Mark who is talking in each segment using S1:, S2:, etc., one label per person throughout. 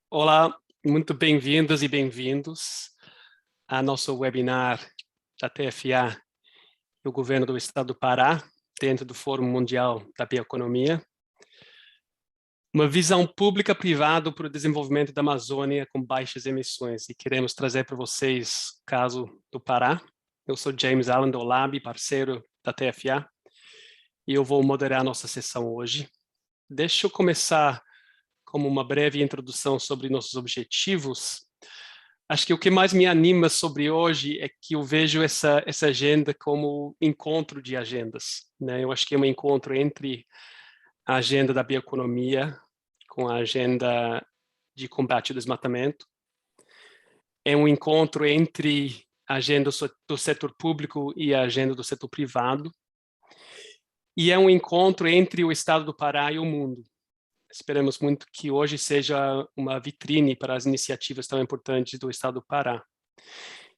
S1: Olá, muito bem-vindas e bem-vindos a nosso webinar da TFA e o Governo do Estado do Pará, dentro do Fórum Mundial da Bioeconomia. Uma visão pública-privada para o desenvolvimento da Amazônia com baixas emissões. E queremos trazer para vocês o caso do Pará. Eu sou James Allen do Lab, parceiro da TFA, e eu vou moderar a nossa sessão hoje. Deixa eu começar como uma breve introdução sobre nossos objetivos. Acho que o que mais me anima sobre hoje é que eu vejo essa agenda como encontro de agendas, né? Eu acho que é um encontro entre a agenda da bioeconomia com a agenda de combate ao desmatamento. É um encontro entre a agenda do setor público e a agenda do setor privado. E é um encontro entre o Estado do Pará e o mundo. Esperamos muito que hoje seja uma vitrine para as iniciativas tão importantes do Estado do Pará.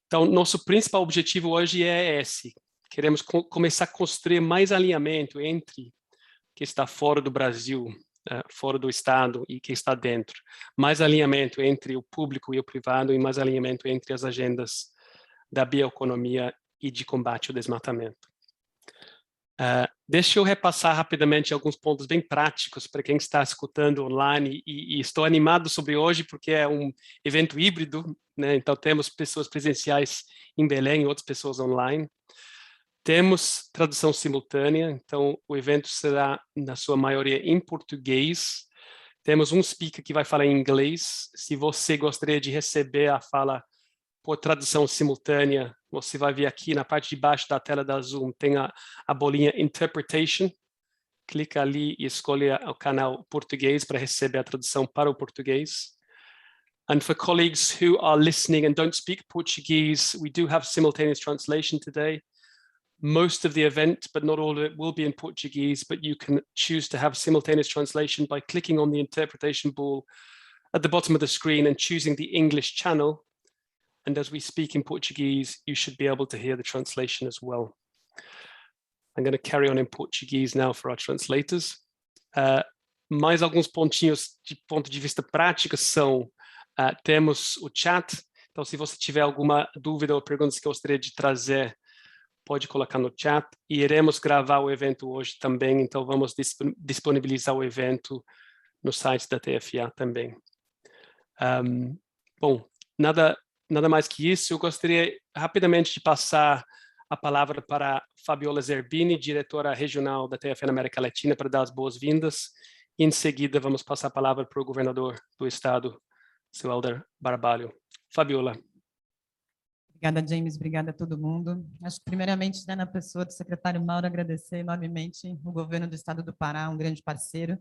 S1: Então, nosso principal objetivo hoje é esse. Queremos começar a construir mais alinhamento entre quem está fora do Brasil, fora do Estado e quem está dentro. Mais alinhamento entre o público e o privado e mais alinhamento entre as agendas da bioeconomia e de combate ao desmatamento. Deixa eu repassar rapidamente alguns pontos bem práticos para quem está escutando online e estou animado sobre hoje porque é um evento híbrido, né? Então temos pessoas presenciais em Belém e outras pessoas online. Temos tradução simultânea, então o evento será na sua maioria em português. Temos um speaker que vai falar em inglês. Se você gostaria de receber a fala por tradução simultânea, você vai ver aqui na parte de baixo da tela da Zoom, tem a bolinha Interpretation. Clica ali e escolhe o canal português para receber a tradução para o português. And for colleagues who are listening and don't speak Portuguese, we do have simultaneous translation today. Most of the event, but not all of it, will be in Portuguese, but you can choose to have simultaneous translation by clicking on the interpretation ball at the bottom of the screen and choosing the English channel. And as we speak in Portuguese, you should be able to hear the translation as well. I'm going to carry on in Portuguese now for our translators. Mais alguns pontinhos de ponto de vista prático são, temos o chat, então se você tiver alguma dúvida ou perguntas que gostaria de trazer, pode colocar no chat, e iremos gravar o evento hoje também, então vamos disponibilizar o evento no site da TFA também. Bom, nada mais que isso. Eu gostaria rapidamente de passar a palavra para Fabiola Zerbini, diretora regional da TFA na América Latina, para dar as boas-vindas. E em seguida vamos passar a palavra para o governador do estado, seu Helder Barbalho. Fabiola.
S2: Obrigada, James. Obrigada a todo mundo. Acho que, primeiramente, na pessoa do secretário Mauro, agradecer enormemente o governo do estado do Pará, um grande parceiro,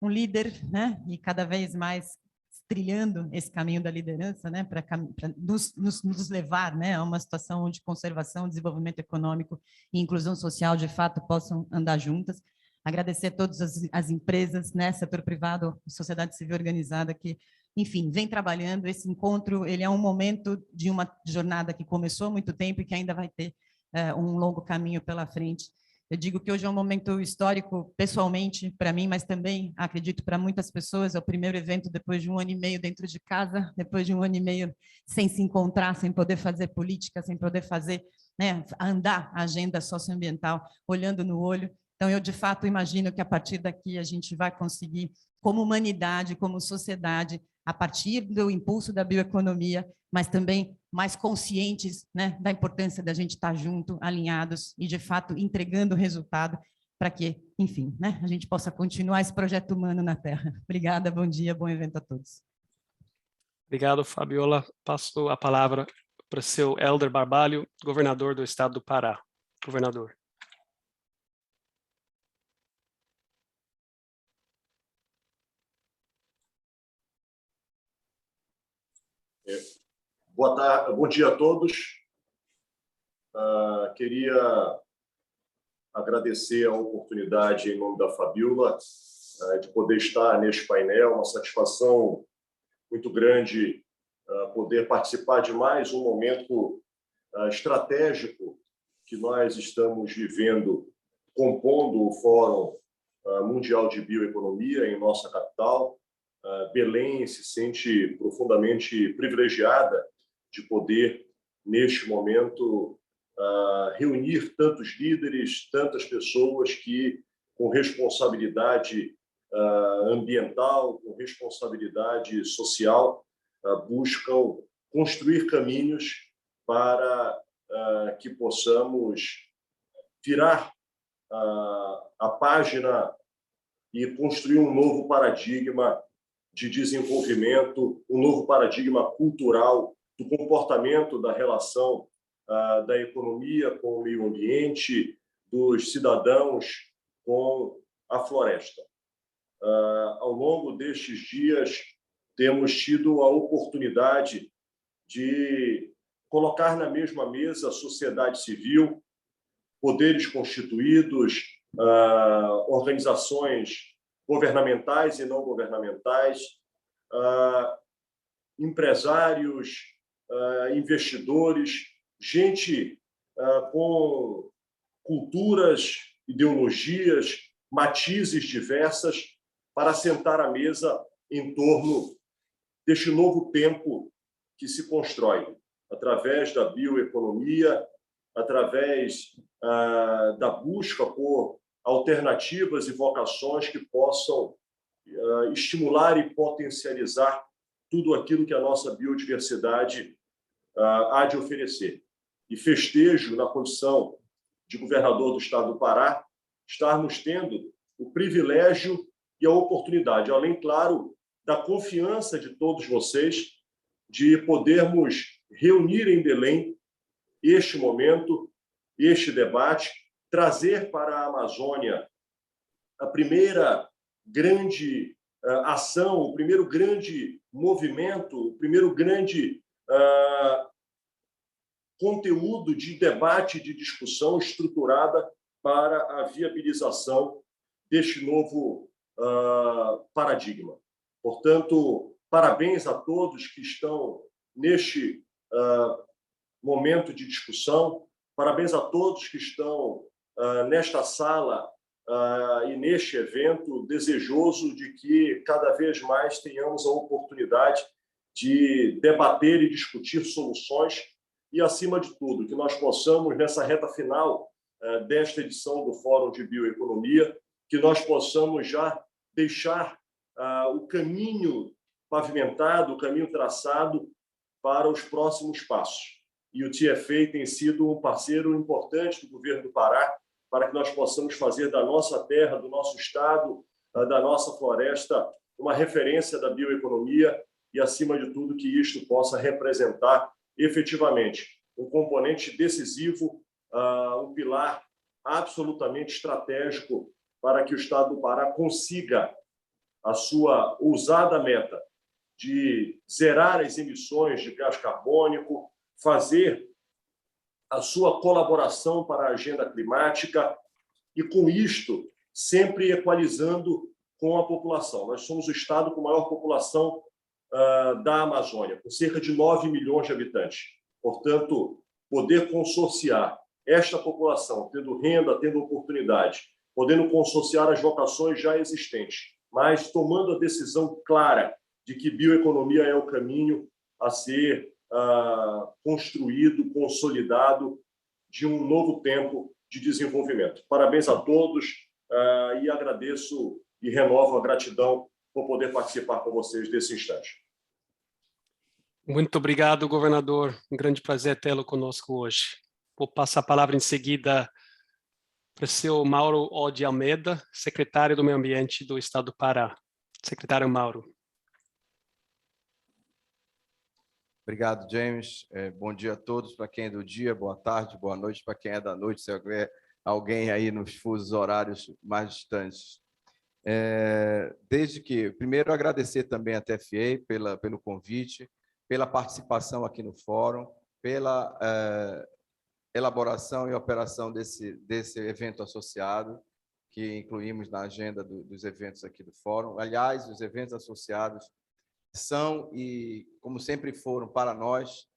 S2: um líder, né? E cada vez mais trilhando esse caminho da liderança, né, para nos levar, né, a uma situação onde conservação, desenvolvimento econômico e inclusão social, de fato, possam andar juntas. Agradecer a todas as empresas, né, setor privado, sociedade civil organizada, que, enfim, vem trabalhando. Esse encontro, ele é um momento de uma jornada que começou há muito tempo e que ainda vai ter um longo caminho pela frente. Eu digo que hoje é um momento histórico, pessoalmente, para mim, mas também, acredito, para muitas pessoas. É o primeiro evento depois de 1 ano e meio dentro de casa, depois de 1 ano e meio sem se encontrar, sem poder fazer política, sem poder fazer, né, andar a agenda socioambiental, olhando no olho. Então, eu, de fato, imagino que, a partir daqui, a gente vai conseguir, como humanidade, como sociedade, a partir do impulso da bioeconomia, mas também mais conscientes, né, da importância da gente estar junto, alinhados e, de fato, entregando resultado para que, enfim, né, a gente possa continuar esse projeto humano na Terra. Obrigada, bom dia, bom evento a todos.
S1: Obrigado, Fabiola. Passo a palavra para o seu Helder Barbalho, governador do estado do Pará. Governador.
S3: Boa tarde, bom dia a todos. Queria agradecer a oportunidade, em nome da Fabiola, de poder estar neste painel. Uma satisfação muito grande poder participar de mais um momento estratégico que nós estamos vivendo, compondo o Fórum Mundial de Bioeconomia em nossa capital. Belém se sente profundamente privilegiada de poder, neste momento, reunir tantos líderes, tantas pessoas que, com responsabilidade ambiental, com responsabilidade social, buscam construir caminhos para que possamos virar a página e construir um novo paradigma de desenvolvimento, um novo paradigma cultural do comportamento, da relação da economia com o meio ambiente, dos cidadãos com a floresta. Ao longo destes dias, temos tido a oportunidade de colocar na mesma mesa a sociedade civil, poderes constituídos, organizações governamentais e não governamentais, empresários, investidores, gente com culturas, ideologias, matizes diversas, para sentar à mesa em torno deste novo tempo que se constrói através da bioeconomia, através da busca por alternativas e vocações que possam estimular e potencializar tudo aquilo que a nossa biodiversidade há de oferecer. E festejo, na condição de governador do estado do Pará, estarmos tendo o privilégio e a oportunidade, além, claro, da confiança de todos vocês, de podermos reunir em Belém este momento, este debate, trazer para a Amazônia a primeira grande ação, o primeiro grande movimento, o primeiro grande conteúdo de debate, de discussão estruturada para a viabilização deste novo paradigma. Portanto, parabéns a todos que estão neste momento de discussão, parabéns a todos que estão nesta sala e neste evento, desejoso de que cada vez mais tenhamos a oportunidade de debater e discutir soluções e, acima de tudo, que nós possamos, nessa reta final desta edição do Fórum de Bioeconomia, que nós possamos já deixar o caminho pavimentado, o caminho traçado para os próximos passos. E o TFA tem sido um parceiro importante do governo do Pará para que nós possamos fazer da nossa terra, do nosso estado, da nossa floresta, uma referência da bioeconomia e, acima de tudo, que isto possa representar efetivamente um componente decisivo, um pilar absolutamente estratégico para que o estado do Pará consiga a sua ousada meta de zerar as emissões de gás carbônico, fazer a sua colaboração para a agenda climática e, com isto, sempre equalizando com a população. Nós somos o estado com maior população da Amazônia, com cerca de 9 milhões de habitantes. Portanto, poder consorciar esta população, tendo renda, tendo oportunidade, podendo consorciar as vocações já existentes, mas tomando a decisão clara de que bioeconomia é o caminho a ser construído, consolidado de um novo tempo de desenvolvimento. Parabéns a todos e agradeço e renovo a gratidão por poder participar com vocês desse instante.
S1: Muito obrigado, governador. Um grande prazer tê-lo conosco hoje. Vou passar a palavra em seguida para o senhor Mauro O. de Almeida, secretário do Meio Ambiente do Estado do Pará. Secretário Mauro.
S4: Obrigado, James. Bom dia a todos, para quem é do dia, boa tarde, boa noite, para quem é da noite, se houver alguém aí nos fusos horários mais distantes. Primeiro, agradecer também à TFA pelo convite, pela participação aqui no fórum, pela elaboração e operação desse evento associado, que incluímos na agenda dos eventos aqui do fórum. Aliás, os eventos associados são, e como sempre foram para nós,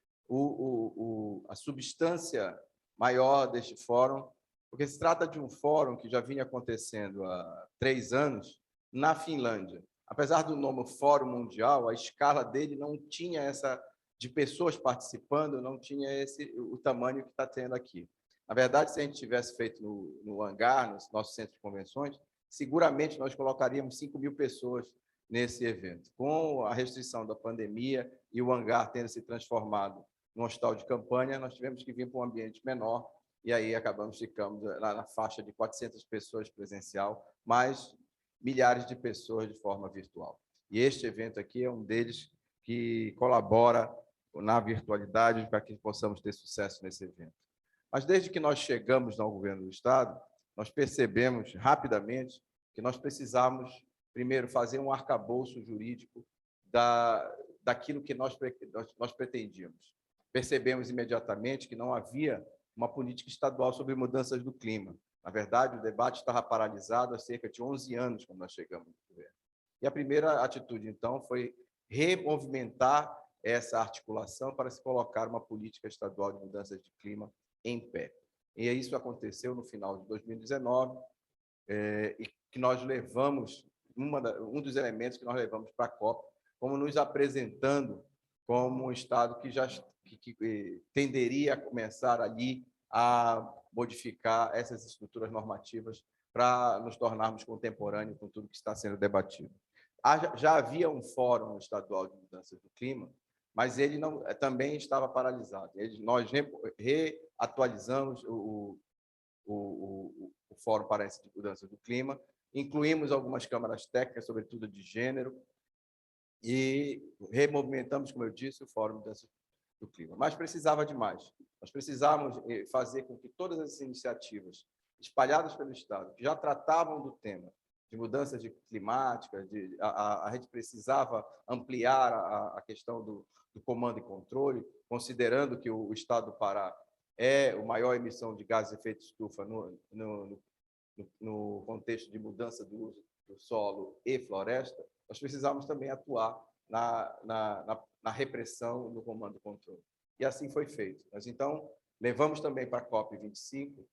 S4: a substância maior deste fórum, porque se trata de um fórum que já vinha acontecendo há 3 anos na Finlândia. Apesar do nome Fórum Mundial, a escala dele não tinha essa de pessoas participando, não tinha o tamanho que está tendo aqui. Na verdade, se a gente tivesse feito no hangar, no nosso centro de convenções, seguramente nós colocaríamos 5.000 pessoas nesse evento. Com a restrição da pandemia e o hangar tendo se transformado num hospital de campanha, nós tivemos que vir para um ambiente menor e aí ficamos lá na faixa de 400 pessoas presencial, mais milhares de pessoas de forma virtual. E este evento aqui é um deles que colabora na virtualidade para que possamos ter sucesso nesse evento. Mas desde que nós chegamos ao governo do Estado, nós percebemos rapidamente que nós precisávamos, primeiro, fazer um arcabouço jurídico daquilo que nós pretendíamos. Percebemos imediatamente que não havia uma política estadual sobre mudanças do clima. Na verdade, o debate estava paralisado há cerca de 11 anos, quando nós chegamos no governo. E a primeira atitude, então, foi removimentar essa articulação para se colocar uma política estadual de mudanças de clima em pé. E isso aconteceu no final de 2019, e que nós levamos, um dos elementos que nós levamos para a COP, como nos apresentando como um Estado que tenderia a começar ali a modificar essas estruturas normativas para nos tornarmos contemporâneos com tudo que está sendo debatido. Já havia um fórum estadual de mudanças do clima, mas ele também estava paralisado. Nós reatualizamos o Fórum Paraense de Mudanças do Clima, incluímos algumas câmaras técnicas, sobretudo de gênero, e removimentamos, como eu disse, o Fórum de Mudanças do Clima. Mas precisava de mais. Nós precisávamos fazer com que todas as iniciativas espalhadas pelo Estado, que já tratavam do tema de mudanças climáticas, a gente precisava ampliar a questão do comando e controle, considerando que o Estado do Pará é a maior emissão de gases de efeito estufa no contexto de mudança do uso do solo e floresta. Nós precisávamos também atuar na repressão, no comando e controle. E assim foi feito. Nós, então, levamos também para a COP25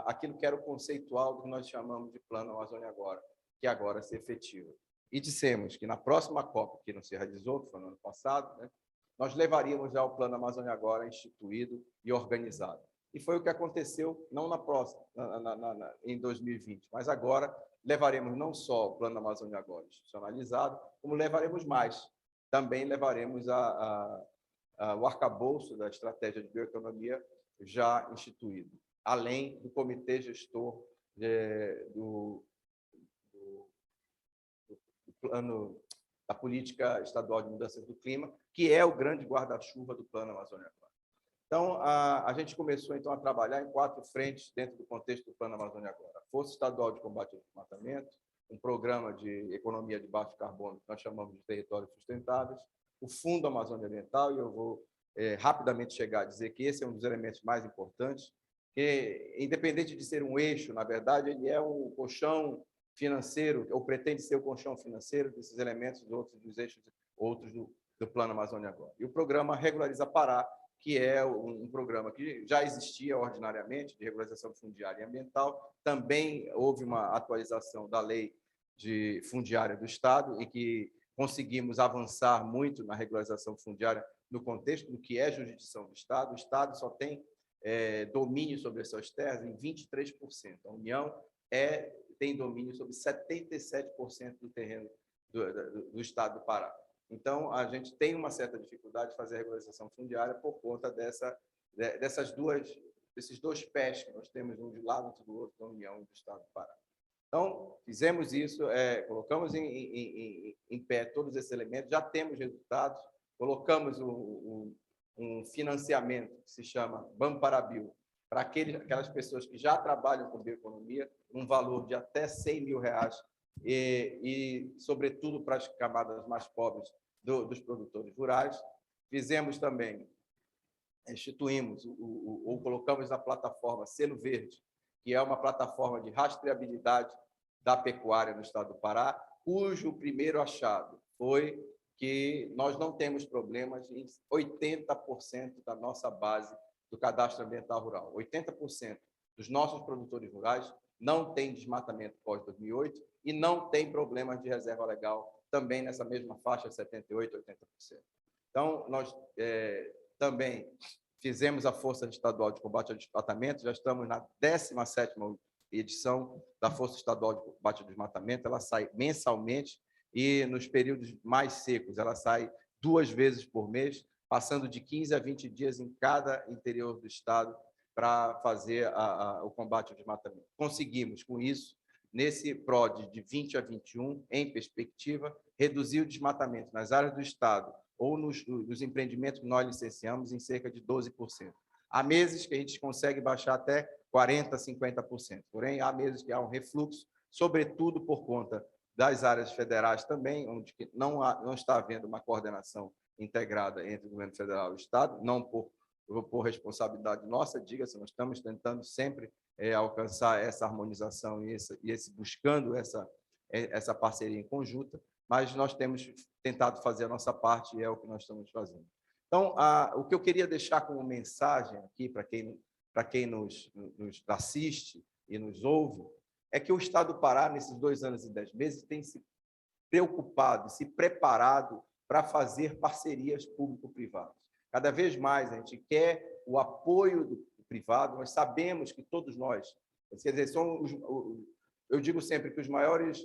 S4: aquilo que era o conceitual do que nós chamamos de Plano Amazônia Agora, que agora se efetiva. E dissemos que na próxima COP, que não se realizou, que foi no ano passado, né, nós levaríamos já o Plano Amazônia Agora instituído e organizado. E foi o que aconteceu, não na próxima, em 2020, mas agora levaremos não só o Plano Amazônia Agora institucionalizado, como levaremos mais. Também levaremos o arcabouço da estratégia de bioeconomia já instituído, além do comitê gestor do plano da política estadual de mudanças do clima, que é o grande guarda-chuva do Plano Amazônia Agora. Então, a gente começou então a trabalhar em 4 frentes dentro do contexto do Plano Amazônia Agora: a Força Estadual de Combate ao Desmatamento, um programa de economia de baixo carbono que nós chamamos de territórios sustentáveis, o Fundo Amazônia Ambiental, e eu vou rapidamente chegar a dizer que esse é um dos elementos mais importantes, que, independente de ser um eixo, na verdade, ele é um colchão financeiro, ou pretende ser o colchão financeiro desses elementos dos eixos outros do Plano Amazônia Agora. E o programa Regulariza Pará, que é um programa que já existia ordinariamente, de regularização fundiária e ambiental. Também houve uma atualização da lei de fundiária do Estado e que conseguimos avançar muito na regularização fundiária no contexto do que é jurisdição do Estado. O Estado só tem domínio sobre as suas terras em 23%. A União tem domínio sobre 77% do terreno do Estado do Pará. Então, a gente tem uma certa dificuldade de fazer a regularização fundiária por conta desses dois pés que nós temos, um de lado e do outro, da União e do Estado do Pará. Então, fizemos isso, colocamos em pé todos esses elementos, já temos resultados, colocamos um financiamento que se chama Bamparabil, para aquelas pessoas que já trabalham com bioeconomia, um valor de até R$100 mil, e sobretudo, para as camadas mais pobres dos produtores rurais. Fizemos também, instituímos ou colocamos na plataforma Selo Verde, que é uma plataforma de rastreabilidade da pecuária no estado do Pará, cujo primeiro achado foi que nós não temos problemas em 80% da nossa base do cadastro ambiental rural. 80% dos nossos produtores rurais não têm desmatamento pós-2008 e não tem problemas de reserva legal também nessa mesma faixa, 78%, 80%. Então, nós também fizemos a Força Estadual de Combate ao Desmatamento, já estamos na 17ª edição da Força Estadual de Combate ao Desmatamento, ela sai mensalmente e nos períodos mais secos, ela sai 2 vezes por mês, passando de 15 a 20 dias em cada interior do estado para fazer o combate ao desmatamento. Conseguimos, com isso, nesse PROD de 20 a 21, em perspectiva, reduzir o desmatamento nas áreas do estado ou nos empreendimentos que nós licenciamos em cerca de 12%. Há meses que a gente consegue baixar até 40%, 50%. Porém, há meses que há um refluxo, sobretudo por conta das áreas federais também, onde não está havendo uma coordenação integrada entre o governo federal e o estado, não por responsabilidade nossa, diga-se, nós estamos tentando sempre alcançar essa harmonização e buscando essa parceria em conjunta, mas nós temos tentado fazer a nossa parte e é o que nós estamos fazendo. Então, o que eu queria deixar como mensagem aqui para quem nos assiste e nos ouve é que o Estado do Pará, nesses 2 anos e 10 meses, tem se preocupado, se preparado para fazer parcerias público-privadas. Cada vez mais a gente quer o apoio do privado, nós sabemos que todos nós, quer dizer, eu digo sempre que os maiores,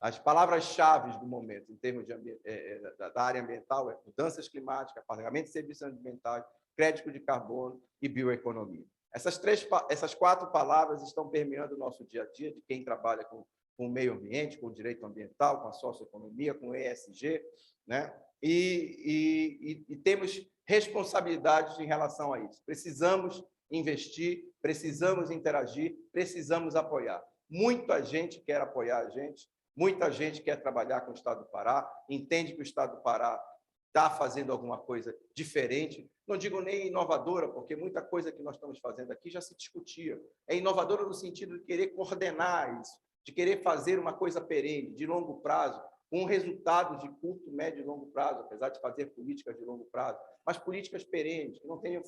S4: as palavras-chave do momento, em termos da área ambiental, é mudanças climáticas, pagamento de serviços ambientais, crédito de carbono e bioeconomia. Essas 4 palavras estão permeando o nosso dia a dia de quem trabalha com o meio ambiente, com o direito ambiental, com a socioeconomia, com o ESG, né? E temos responsabilidades em relação a isso. Precisamos investir, precisamos interagir, precisamos apoiar. Muita gente quer apoiar a gente, muita gente quer trabalhar com o Estado do Pará, entende que o Estado do Pará está fazendo alguma coisa diferente, não digo nem inovadora, porque muita coisa que nós estamos fazendo aqui já se discutia. É inovadora no sentido de querer coordenar isso, de querer fazer uma coisa perene, de longo prazo, com resultados de curto, médio e longo prazo, apesar de fazer políticas de longo prazo, mas políticas perenes, que não tenham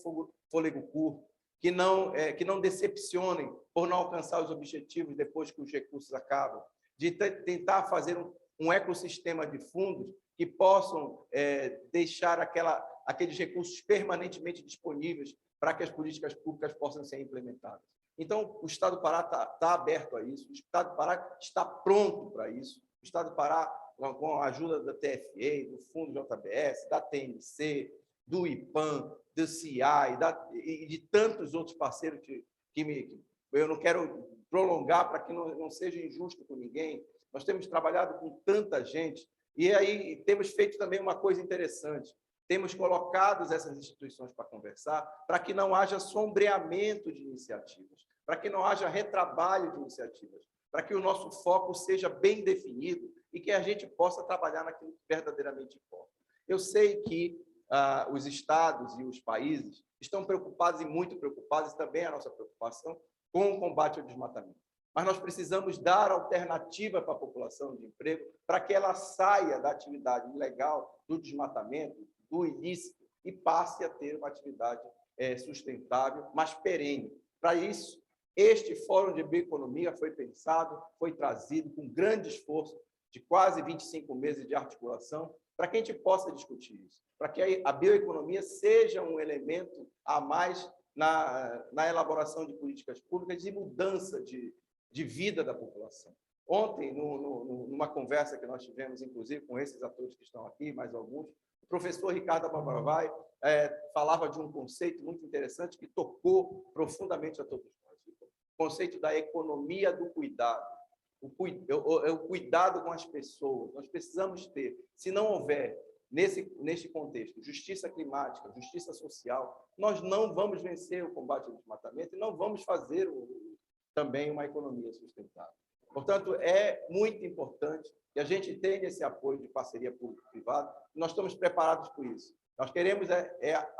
S4: fôlego curto, que não decepcionem por não alcançar os objetivos depois que os recursos acabam, de tentar fazer um ecossistema de fundos que possam deixar aqueles recursos permanentemente disponíveis para que as políticas públicas possam ser implementadas. Então, o Estado do Pará está aberto a isso, o Estado do Pará está pronto para isso, o Estado do Pará, com a ajuda da TFE, do Fundo JBS, da TNC, do IPAM, do CIAI e de tantos outros parceiros que eu não quero prolongar para que não seja injusto com ninguém. Nós temos trabalhado com tanta gente e aí temos feito também uma coisa interessante. Temos colocado essas instituições para conversar, para que não haja sombreamento de iniciativas, para que não haja retrabalho de iniciativas, para que o nosso foco seja bem definido e que a gente possa trabalhar naquilo que verdadeiramente importa. Eu sei que os estados e os países estão preocupados e muito preocupados, e também a nossa preocupação, com o combate ao desmatamento. Mas nós precisamos dar alternativa para a população de emprego para que ela saia da atividade ilegal, do desmatamento, do ilícito, e passe a ter uma atividade sustentável, mas perene. Para isso, este Fórum de Bioeconomia foi pensado, foi trazido com grande esforço, de quase 25 meses de articulação, para que a gente possa discutir isso, para que a bioeconomia seja um elemento a mais na elaboração de políticas públicas e mudança de vida da população. Ontem, numa conversa que nós tivemos, inclusive, com esses atores que estão aqui, mais alguns, o professor Ricardo Ababaravai falava de um conceito muito interessante que tocou profundamente a todos nós. O conceito da economia do cuidado. O cuidado com as pessoas. Nós precisamos ter, se não houver, neste contexto, justiça climática, justiça social, nós não vamos vencer o combate ao desmatamento e não vamos fazer também uma economia sustentável. Portanto, é muito importante que a gente tenha esse apoio de parceria público-privada. Nós estamos preparados por isso. Nós queremos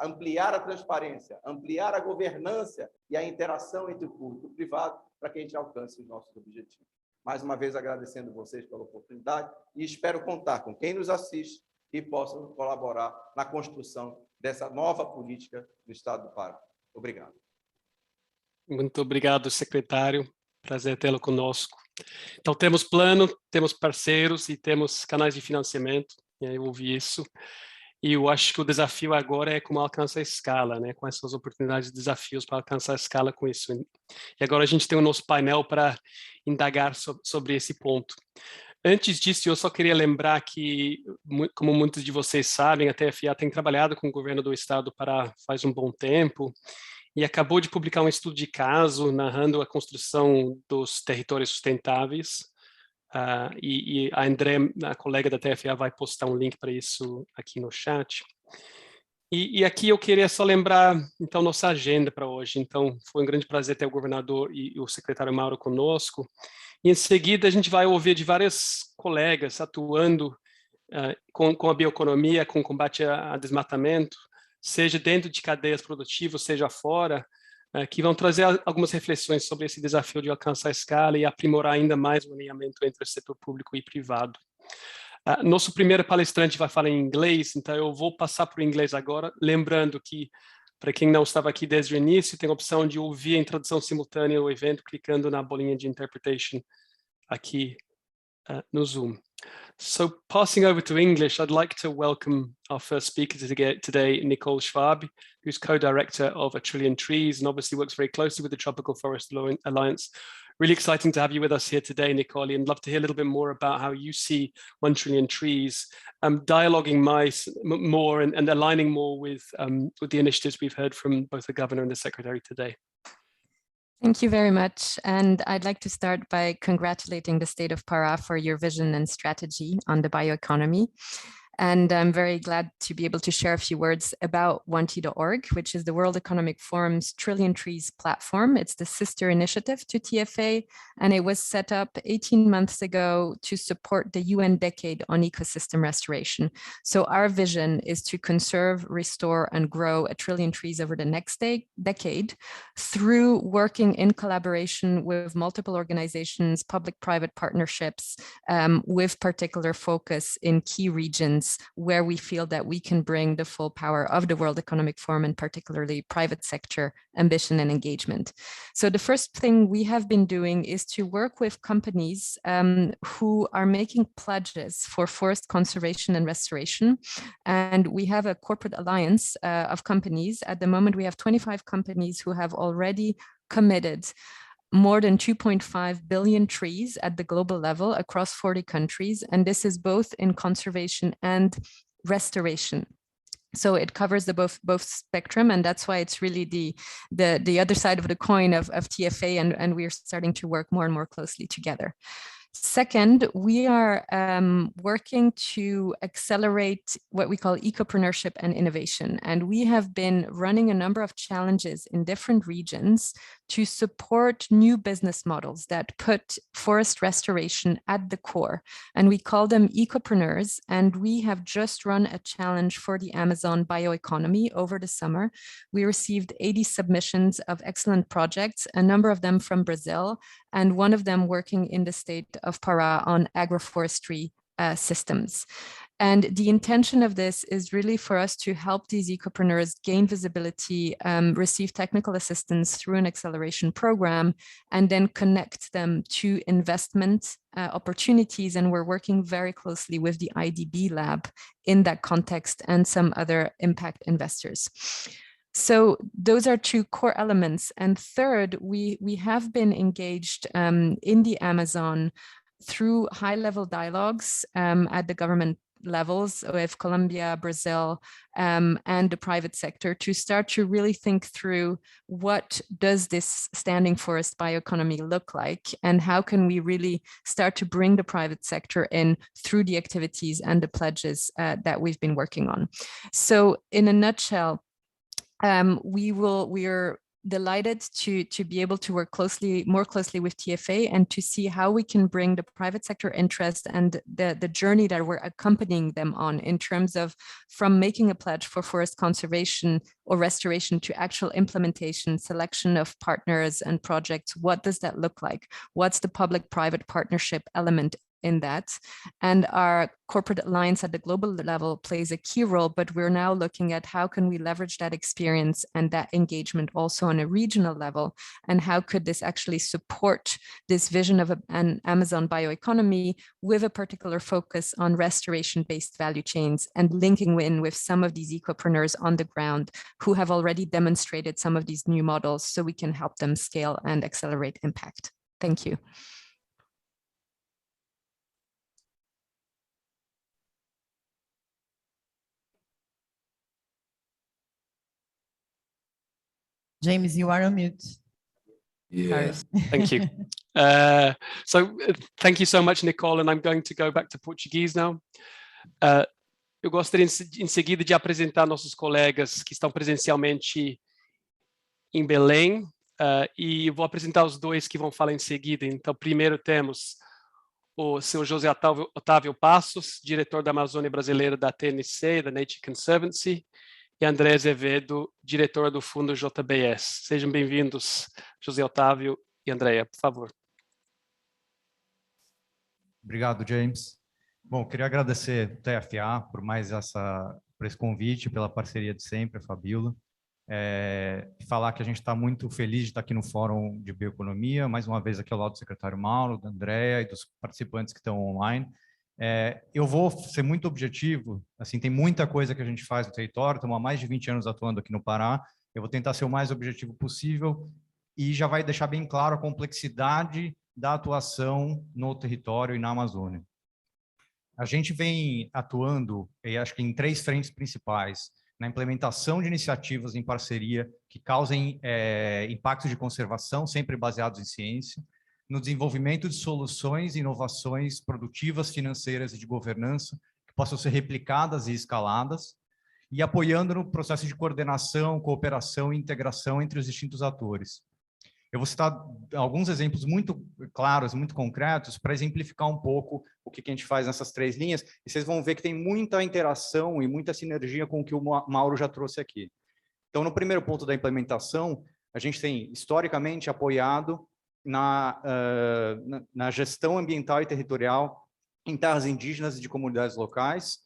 S4: ampliar a transparência, ampliar a governança e a interação entre o público e o privado para que a gente alcance os nossos objetivos. Mais uma vez, agradecendo vocês pela oportunidade e espero contar com quem nos assiste e possam colaborar na construção dessa nova política do Estado do Pará. Obrigado.
S1: Muito obrigado, secretário. Prazer tê-lo conosco. Então, temos plano, temos parceiros e temos canais de financiamento, e aí eu ouvi isso. E eu acho que o desafio agora é como alcançar a escala, né? Quais são as oportunidades e desafios para alcançar a escala com isso. E agora a gente tem o nosso painel para indagar sobre esse ponto. Antes disso, eu só queria lembrar que, como muitos de vocês sabem, a TFA tem trabalhado com o governo do estado faz um bom tempo e acabou de publicar um estudo de caso narrando a construção dos territórios sustentáveis. E a André, a colega da TFA, vai postar um link para isso aqui no chat. E aqui eu queria só lembrar, então, nossa agenda para hoje. Então, foi um grande prazer ter o governador e o secretário Mauro conosco. E em seguida, a gente vai ouvir de vários colegas atuando com a bioeconomia, com o combate a desmatamento, seja dentro de cadeias produtivas, seja fora, que vão trazer algumas reflexões sobre esse desafio de alcançar a escala e aprimorar ainda mais o alinhamento entre o setor público e privado. Nosso primeiro palestrante vai falar em inglês, então eu vou passar para o inglês agora, lembrando que, para quem não estava aqui desde o início, tem a opção de ouvir em tradução simultânea o evento, clicando na bolinha de interpretation aqui no Zoom. So passing over to English, I'd like to welcome our first speaker today, Nicole Schwab, who's co-director of A Trillion Trees and obviously works very closely with the Tropical Forest Alliance. Really exciting to have you with us here today, Nicole, and love to hear a little bit more about how you see 1 Trillion Trees dialoguing more and aligning more with the initiatives we've heard from both the governor and the secretary today.
S5: Thank you very much. And I'd like to start by congratulating the state of Pará for your vision and strategy on the bioeconomy. And I'm very glad to be able to share a few words about 1T.org, which is the World Economic Forum's Trillion Trees platform. It's the sister initiative to TFA, and it was set up 18 months ago to support the UN Decade on Ecosystem Restoration. So our vision is to conserve, restore, and grow 1 trillion trees over the next decade through working in collaboration with multiple organizations, public-private partnerships, with particular focus in key regions where we feel that we can bring the full power of the World Economic Forum and particularly private sector ambition and engagement. So the first thing we have been doing is to work with companies who are making pledges for forest conservation and restoration. And we have a corporate alliance of companies. At the moment, we have 25 companies who have already committed more than 2.5 billion trees at the global level across 40 countries. And this is both in conservation and restoration. So it covers the both spectrum, and that's why it's really the other side of the coin of TFA, and we're starting to work more and more closely together. Second, we are working to accelerate what we call ecopreneurship and innovation. And we have been running a number of challenges in different regions to support new business models that put forest restoration at the core. And we call them ecopreneurs. And we have just run a challenge for the Amazon bioeconomy over the summer. We received 80 submissions of excellent projects, a number of them from Brazil, and one of them working in the state of Pará on agroforestry systems. And the intention of this is really for us to help these ecopreneurs gain visibility, receive technical assistance through an acceleration program, and then connect them to investment opportunities. And we're working very closely with the IDB lab in that context and some other impact investors. So those are two core elements. And third, we have been engaged in the Amazon through high-level dialogues at the government levels with Colombia, Brazil, and the private sector to start to really think through what does this standing forest bioeconomy look like, and how can we really start to bring the private sector in through the activities and the pledges that we've been working on. So in a nutshell, we are delighted to be able to work more closely with TFA and to see how we can bring the private sector interest and the journey that we're accompanying them on in terms of from making a pledge for forest conservation or restoration to actual implementation, selection of partners and projects. What does that look like? What's the public-private partnership element in that. And our corporate alliance at the global level plays a key role, but we're now looking at how can we leverage that experience and that engagement also on a regional level, and how could this actually support this vision of an Amazon bioeconomy with a particular focus on restoration-based value chains and linking in with some of these ecopreneurs on the ground who have already demonstrated some of these new models, so we can help them scale and accelerate impact. Thank you.
S2: James, you are on mute.
S1: Yeah, thank you. Thank you so much, Nicole, and I'm going to go back to Portuguese now. Eu gostaria em seguida de apresentar nossos colegas que estão presencialmente em Belém, e vou apresentar os dois que vão falar em seguida. Então, primeiro temos o seu José Otávio Passos, diretor da Amazônia Brasileira da TNC, da Nature Conservancy, e André Azevedo, diretor do Fundo JBS. Sejam bem-vindos, José Otávio e Andréa, por favor.
S6: Obrigado, James. Bom, queria agradecer ao TFA por por esse convite, pela parceria de sempre, a Fabiola. Falar que a gente está muito feliz de estar aqui no Fórum de Bioeconomia, mais uma vez aqui ao lado do secretário Mauro, da Andréa e dos participantes que estão online. Eu vou ser muito objetivo, assim, tem muita coisa que a gente faz no território, estamos há mais de 20 anos atuando aqui no Pará, eu vou tentar ser o mais objetivo possível e já vai deixar bem claro a complexidade da atuação no território e na Amazônia. A gente vem atuando, acho que em 3 frentes principais, na implementação de iniciativas em parceria que causem impactos de conservação, sempre baseados em ciência, no desenvolvimento de soluções e inovações produtivas, financeiras e de governança que possam ser replicadas e escaladas, e apoiando no processo de coordenação, cooperação e integração entre os distintos atores. Eu vou citar alguns exemplos muito claros, muito concretos, para exemplificar um pouco o que a gente faz nessas 3 linhas, e vocês vão ver que tem muita interação e muita sinergia com o que o Mauro já trouxe aqui. Então, no primeiro ponto da implementação, a gente tem historicamente apoiado na gestão ambiental e territorial em terras indígenas e de comunidades locais,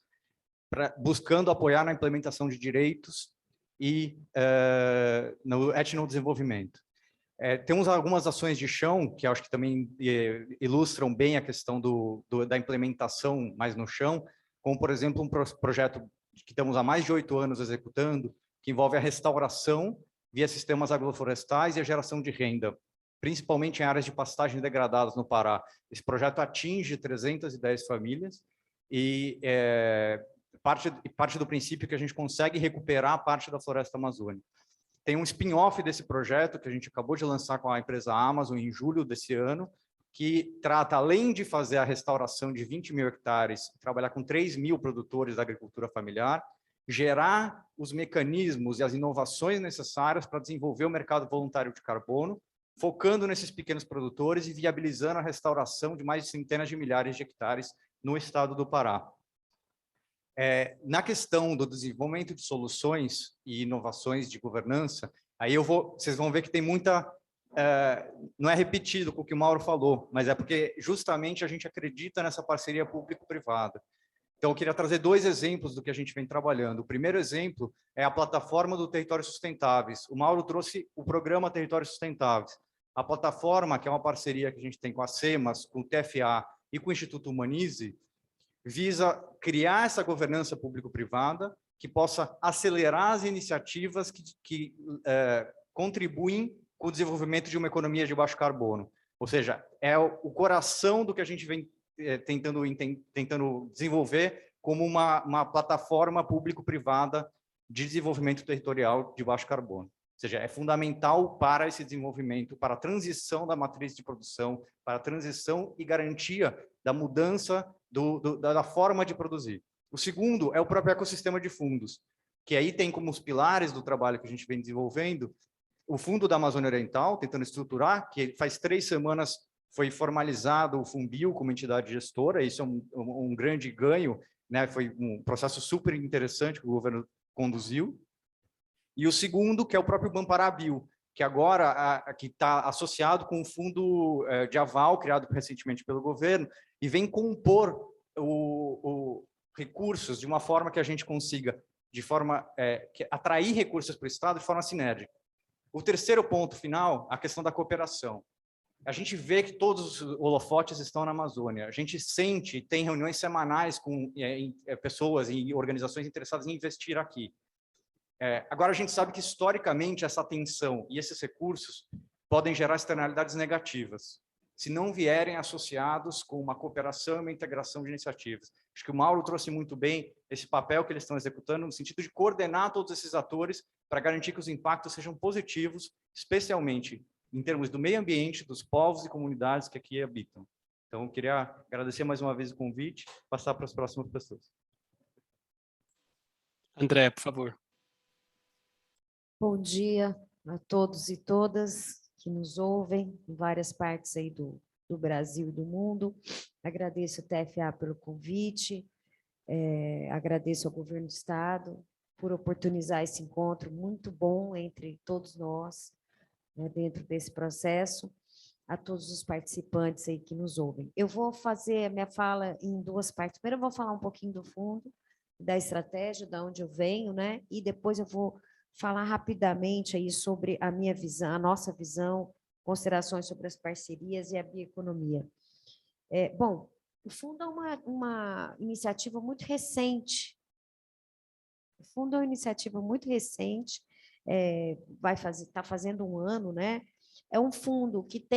S6: buscando apoiar na implementação de direitos e no etnodesenvolvimento. Temos algumas ações de chão, que acho que também ilustram bem a questão da implementação mais no chão, como, por exemplo, um projeto que estamos há mais de 8 anos executando, que envolve a restauração via sistemas agroflorestais e a geração de renda, principalmente em áreas de pastagem degradadas no Pará. Esse projeto atinge 310 famílias e parte do princípio que a gente consegue recuperar parte da floresta amazônica. Tem um spin-off desse projeto que a gente acabou de lançar com a empresa Amazon em julho desse ano, que trata, além de fazer a restauração de 20 mil hectares, trabalhar com 3 mil produtores da agricultura familiar, gerar os mecanismos e as inovações necessárias para desenvolver o mercado voluntário de carbono, focando nesses pequenos produtores e viabilizando a restauração de mais de centenas de milhares de hectares no estado do Pará. Na questão do desenvolvimento de soluções e inovações de governança, aí vocês vão ver que tem muita... não é repetido com o que o Mauro falou, mas é porque justamente a gente acredita nessa parceria público-privada. Então, eu queria trazer 2 exemplos do que a gente vem trabalhando. O primeiro exemplo é a plataforma do Territórios Sustentáveis. O Mauro trouxe o programa Territórios Sustentáveis. A plataforma, que é uma parceria que a gente tem com a SEMAS, com o TFA e com o Instituto Humanize, visa criar essa governança público-privada que possa acelerar as iniciativas que contribuem com o desenvolvimento de uma economia de baixo carbono. Ou seja, é o coração do que a gente vem tentando desenvolver como uma plataforma público-privada de desenvolvimento territorial de baixo carbono. Ou seja, é fundamental para esse desenvolvimento, para a transição da matriz de produção, para a transição e garantia da mudança da forma de produzir. O segundo é o próprio ecossistema de fundos, que aí tem como os pilares do trabalho que a gente vem desenvolvendo o Fundo da Amazônia Oriental, tentando estruturar, que faz 3 semanas foi formalizado o Fumbio como entidade gestora, isso é um grande ganho, né? Foi um processo super interessante que o governo conduziu. E o segundo, que é o próprio Bampará Bio, que agora que está associado com um fundo de aval criado recentemente pelo governo e vem compor recursos de uma forma que a gente consiga, atrair recursos para o Estado de forma sinérgica. O terceiro ponto final, a questão da cooperação. A gente vê que todos os holofotes estão na Amazônia. A gente sente, tem reuniões semanais com pessoas e organizações interessadas em investir aqui. Agora, a gente sabe que, historicamente, essa atenção e esses recursos podem gerar externalidades negativas, se não vierem associados com uma cooperação e uma integração de iniciativas. Acho que o Mauro trouxe muito bem esse papel que eles estão executando, no sentido de coordenar todos esses atores para garantir que os impactos sejam positivos, especialmente em termos do meio ambiente, dos povos e comunidades que aqui habitam. Então, eu queria agradecer mais uma vez o convite, passar para as próximas pessoas.
S1: André, por favor.
S7: Bom dia a todos e todas que nos ouvem em várias partes aí do Brasil e do mundo. Agradeço ao TFA pelo convite, agradeço ao governo do Estado por oportunizar esse encontro muito bom entre todos nós, né, dentro desse processo, a todos os participantes aí que nos ouvem. Eu vou fazer a minha fala em duas partes. Primeiro eu vou falar um pouquinho do fundo, da estratégia, de onde eu venho, né, e depois eu vou falar rapidamente aí sobre a minha visão, a nossa visão, considerações sobre as parcerias e a bioeconomia. Bom, o fundo é uma iniciativa muito recente. O fundo é uma iniciativa muito recente, está fazendo um ano, né? É um fundo que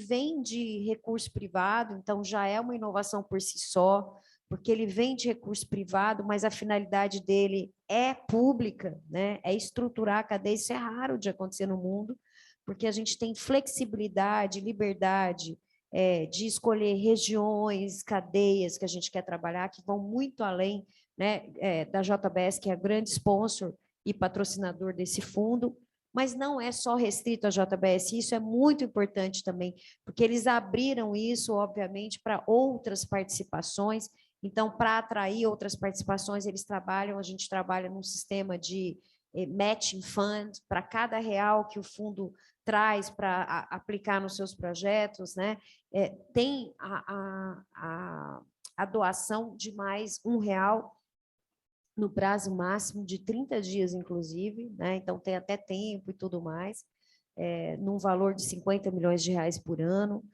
S7: vem de recurso privado, então já é uma inovação por si só, porque ele vem de recurso privado, mas a finalidade dele é pública, né? É estruturar a cadeia. Isso é raro de acontecer no mundo, porque a gente tem flexibilidade, liberdade de escolher regiões, cadeias que a gente quer trabalhar, que vão muito além, né, da JBS, que é a grande sponsor e patrocinador desse fundo, mas não é só restrito à JBS, isso é muito importante também, porque eles abriram isso, obviamente, para outras participações. Então, para atrair outras participações, a gente trabalha num sistema de matching fund, para cada real que o fundo traz para aplicar nos seus projetos, né? Tem a doação de mais R$1 no prazo máximo de 30 dias, inclusive, né? Então tem até tempo e tudo mais, num valor de R$50 milhões por ano,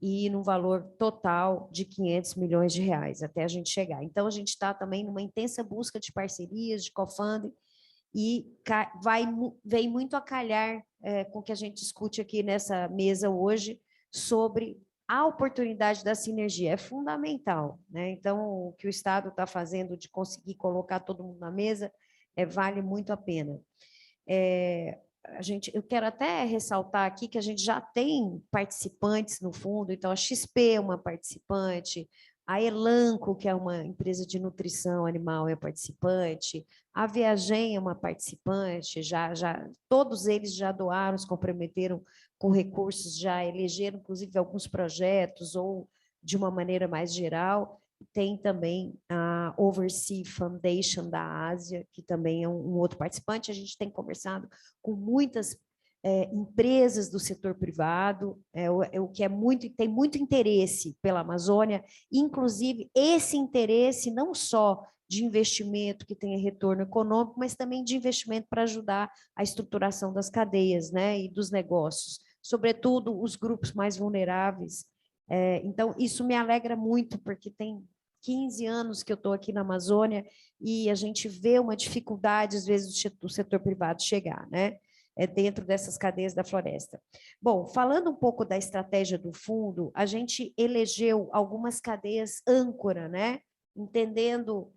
S7: e num valor total de R$500 milhões, até a gente chegar. Então, a gente está também numa intensa busca de parcerias, de co-funding, e vem muito a calhar com o que a gente discute aqui nessa mesa hoje, sobre a oportunidade da sinergia. É fundamental, né? Então, o que o Estado está fazendo de conseguir colocar todo mundo na mesa vale muito a pena. Eu quero até ressaltar aqui que a gente já tem participantes no fundo, então a XP é uma participante, a Elanco, que é uma empresa de nutrição animal, é participante, a Viagem é uma participante, todos eles já doaram, se comprometeram com recursos, já elegeram, inclusive, alguns projetos, ou de uma maneira mais geral. Tem também a Overseas Foundation da Ásia, que também é um outro participante. A gente tem conversado com muitas empresas do setor privado, o que tem muito interesse pela Amazônia, inclusive esse interesse não só de investimento que tenha retorno econômico, mas também de investimento para ajudar a estruturação das cadeias, né, e dos negócios, sobretudo os grupos mais vulneráveis. Então, isso me alegra muito, porque tem 15 anos que eu estou aqui na Amazônia e a gente vê uma dificuldade, às vezes, do setor privado chegar, né? Dentro dessas cadeias da floresta. Bom, falando um pouco da estratégia do fundo, a gente elegeu algumas cadeias âncora, né? Entendendo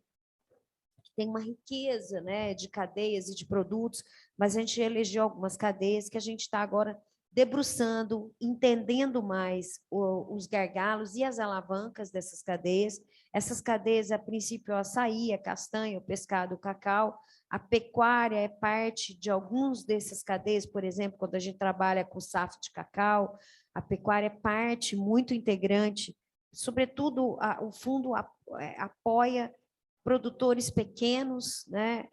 S7: que tem uma riqueza, né, de cadeias e de produtos, mas a gente elegeu algumas cadeias que a gente está agora debruçando, entendendo mais os gargalos e as alavancas dessas cadeias. Essas cadeias, a princípio, o açaí, a castanha, o pescado, o cacau. A pecuária é parte de alguns dessas cadeias, por exemplo, quando a gente trabalha com safra de cacau, a pecuária é parte muito integrante, sobretudo o fundo apoia produtores pequenos, né,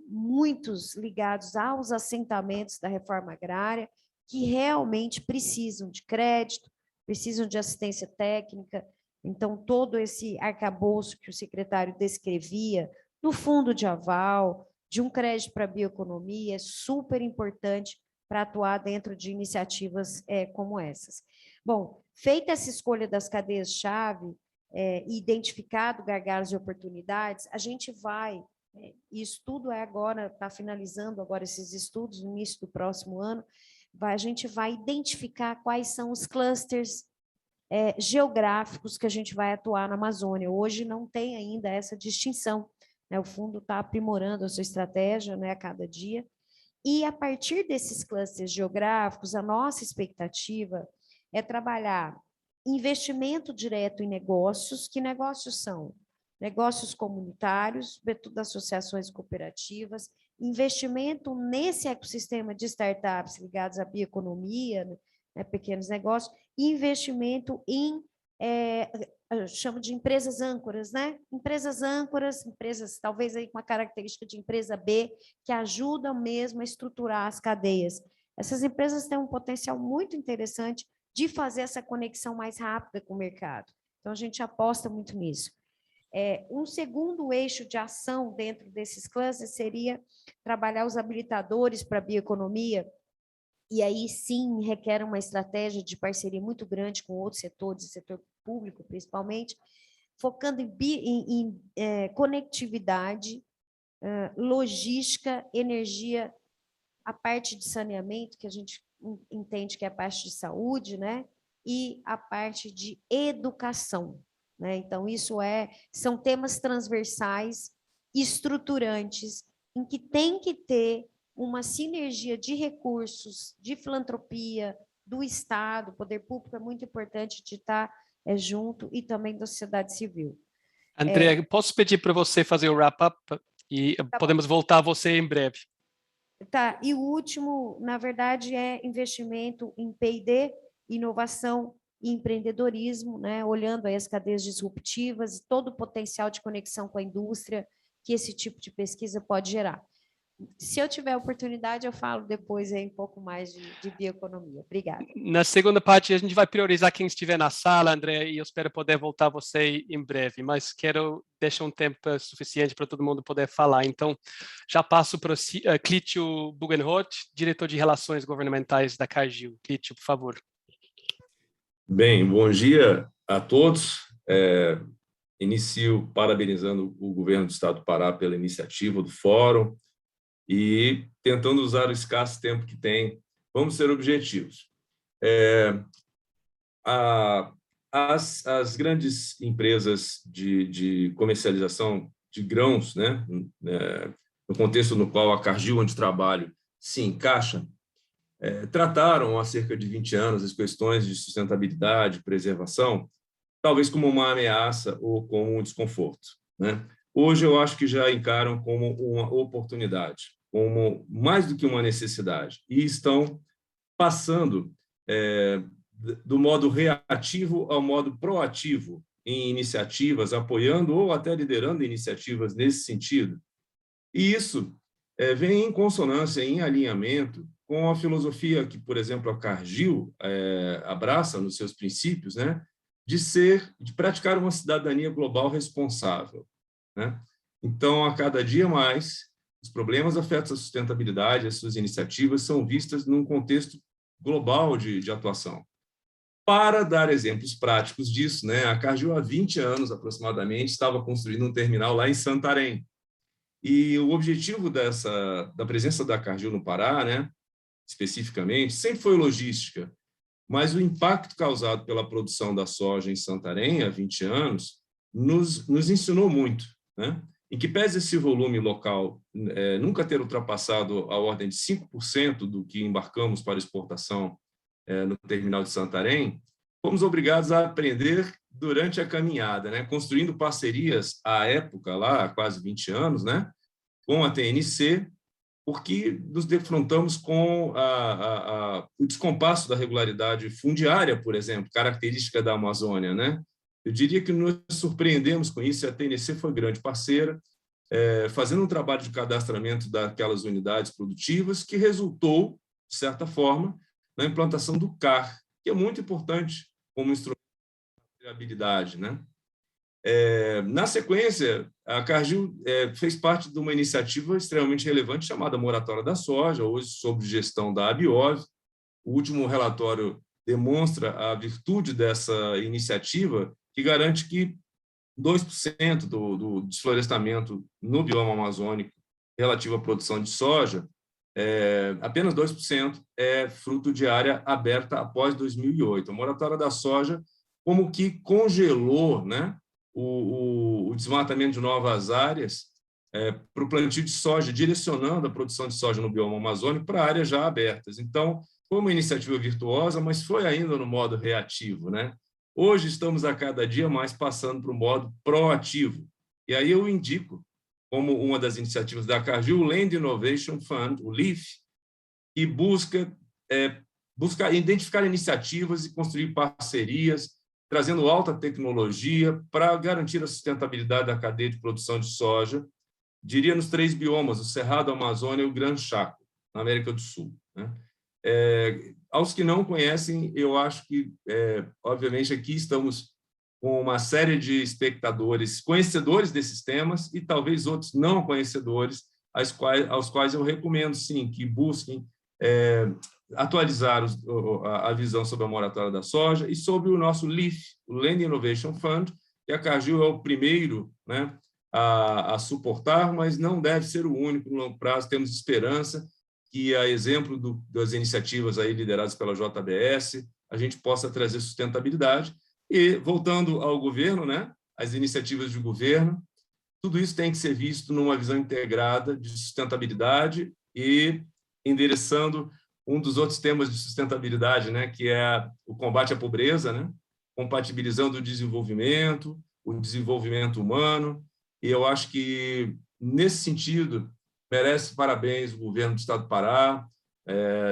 S7: muitos ligados aos assentamentos da reforma agrária, que realmente precisam de crédito, precisam de assistência técnica. Então, todo esse arcabouço que o secretário descrevia, do fundo de aval, de um crédito para a bioeconomia, é super importante para atuar dentro de iniciativas como essas. Bom, feita essa escolha das cadeias-chave, identificado gargalos e oportunidades, a gente vai, isso tudo agora, está finalizando agora esses estudos, no início do próximo ano, a gente vai identificar quais são os clusters geográficos que a gente vai atuar na Amazônia. Hoje não tem ainda essa distinção, né? O fundo está aprimorando a sua estratégia, né, a cada dia, e a partir desses clusters geográficos, a nossa expectativa é trabalhar investimento direto em negócios. Que negócios são? Negócios comunitários, sobretudo associações cooperativas, investimento nesse ecossistema de startups ligados à bioeconomia, né, pequenos negócios, e investimento em, eu chamo de empresas âncoras, né? Empresas âncoras, empresas talvez aí com a característica de empresa B, que ajudam mesmo a estruturar as cadeias. Essas empresas têm um potencial muito interessante de fazer essa conexão mais rápida com o mercado. Então, a gente aposta muito nisso. Um segundo eixo de ação dentro desses clusters seria trabalhar os habilitadores para a bioeconomia, e aí sim requer uma estratégia de parceria muito grande com outros setores, setor público principalmente, focando em conectividade, logística, energia, a parte de saneamento, que a gente entende que é a parte de saúde, né? E a parte de educação, né? Então, são temas transversais, estruturantes, em que tem que ter uma sinergia de recursos, de filantropia, do Estado, o poder público é muito importante de estar junto, e também da sociedade civil.
S1: André, posso pedir para você fazer o wrap-up e podemos voltar a você em breve.
S7: Tá, e o último, na verdade, é investimento em P&D, inovação e empreendedorismo, né? Olhando aí as cadeias disruptivas e todo o potencial de conexão com a indústria que esse tipo de pesquisa pode gerar. Se eu tiver oportunidade, eu falo depois aí um pouco mais de bioeconomia. Obrigada.
S1: Na segunda parte, a gente vai priorizar quem estiver na sala, André, e eu espero poder voltar a você em breve, mas quero deixar um tempo suficiente para todo mundo poder falar. Então, já passo para o Clítio Bugenroth, diretor de Relações Governamentais da Cargill. Clítio, por favor.
S8: Bem, bom dia a todos. Inicio parabenizando o governo do Estado do Pará pela iniciativa do Fórum e tentando usar o escasso tempo que tem. Vamos ser objetivos. As grandes empresas de comercialização de grãos, né, no contexto no qual a Cargill, onde trabalho, se encaixa, trataram há cerca de 20 anos as questões de sustentabilidade, preservação, talvez como uma ameaça ou como um desconforto, né? Hoje eu acho que já encaram como uma oportunidade, como mais do que uma necessidade, e estão passando do modo reativo ao modo proativo em iniciativas, apoiando ou até liderando iniciativas nesse sentido. E isso vem em consonância, em alinhamento com a filosofia que, por exemplo, a Cargill abraça nos seus princípios, né, de praticar uma cidadania global responsável, né? Então, a cada dia mais, os problemas afetos à sustentabilidade, as suas iniciativas são vistas num contexto global de atuação. Para dar exemplos práticos disso, né, a Cargill, há 20 anos aproximadamente, estava construindo um terminal lá em Santarém. E o objetivo da presença da Cargill no Pará, né, especificamente, sempre foi logística, mas o impacto causado pela produção da soja em Santarém, há 20 anos, nos ensinou muito, né? Em que pese esse volume local nunca ter ultrapassado a ordem de 5% do que embarcamos para exportação no terminal de Santarém, fomos obrigados a aprender durante a caminhada, né? Construindo parcerias à época, lá há quase 20 anos, né? Com a TNC, porque nos defrontamos com o descompasso da regularidade fundiária, por exemplo, característica da Amazônia, né? Eu diria que nos surpreendemos com isso, e a TNC foi grande parceira, fazendo um trabalho de cadastramento daquelas unidades produtivas, que resultou, de certa forma, na implantação do CAR, que é muito importante como instrumento de rastreabilidade, né? Na sequência, a Cargill fez parte de uma iniciativa extremamente relevante chamada Moratória da Soja, hoje sob gestão da Abiov. O último relatório demonstra a virtude dessa iniciativa, que garante que 2% do desflorestamento no bioma amazônico relativo à produção de soja, apenas 2% é fruto de área aberta após 2008. A Moratória da Soja como que congelou, né, o desmatamento de novas áreas para o plantio de soja, direcionando a produção de soja no bioma amazônico para áreas já abertas. Então, foi uma iniciativa virtuosa, mas foi ainda no modo reativo, né? Hoje estamos a cada dia mais passando para o modo proativo. E aí eu indico, como uma das iniciativas da Cargill, o Land Innovation Fund, o LIF, que busca identificar iniciativas e construir parcerias, trazendo alta tecnologia para garantir a sustentabilidade da cadeia de produção de soja, diria nos 3 biomas, o Cerrado, a Amazônia e o Gran Chaco, na América do Sul, né? Aos que não conhecem, eu acho que, obviamente, aqui estamos com uma série de espectadores conhecedores desses temas e talvez outros não conhecedores, aos quais eu recomendo, sim, que busquem atualizar a visão sobre a moratória da soja e sobre o nosso LIF, o Land Innovation Fund, que a Cargill é o primeiro, né, a suportar, mas não deve ser o único no longo prazo. Temos esperança que, a exemplo das iniciativas aí lideradas pela JBS, a gente possa trazer sustentabilidade. E, voltando ao governo, né, as iniciativas de governo, tudo isso tem que ser visto numa visão integrada de sustentabilidade e endereçando um dos outros temas de sustentabilidade, né, que é o combate à pobreza, né, compatibilizando o desenvolvimento humano. E eu acho que, nesse sentido, merece parabéns o governo do Estado do Pará,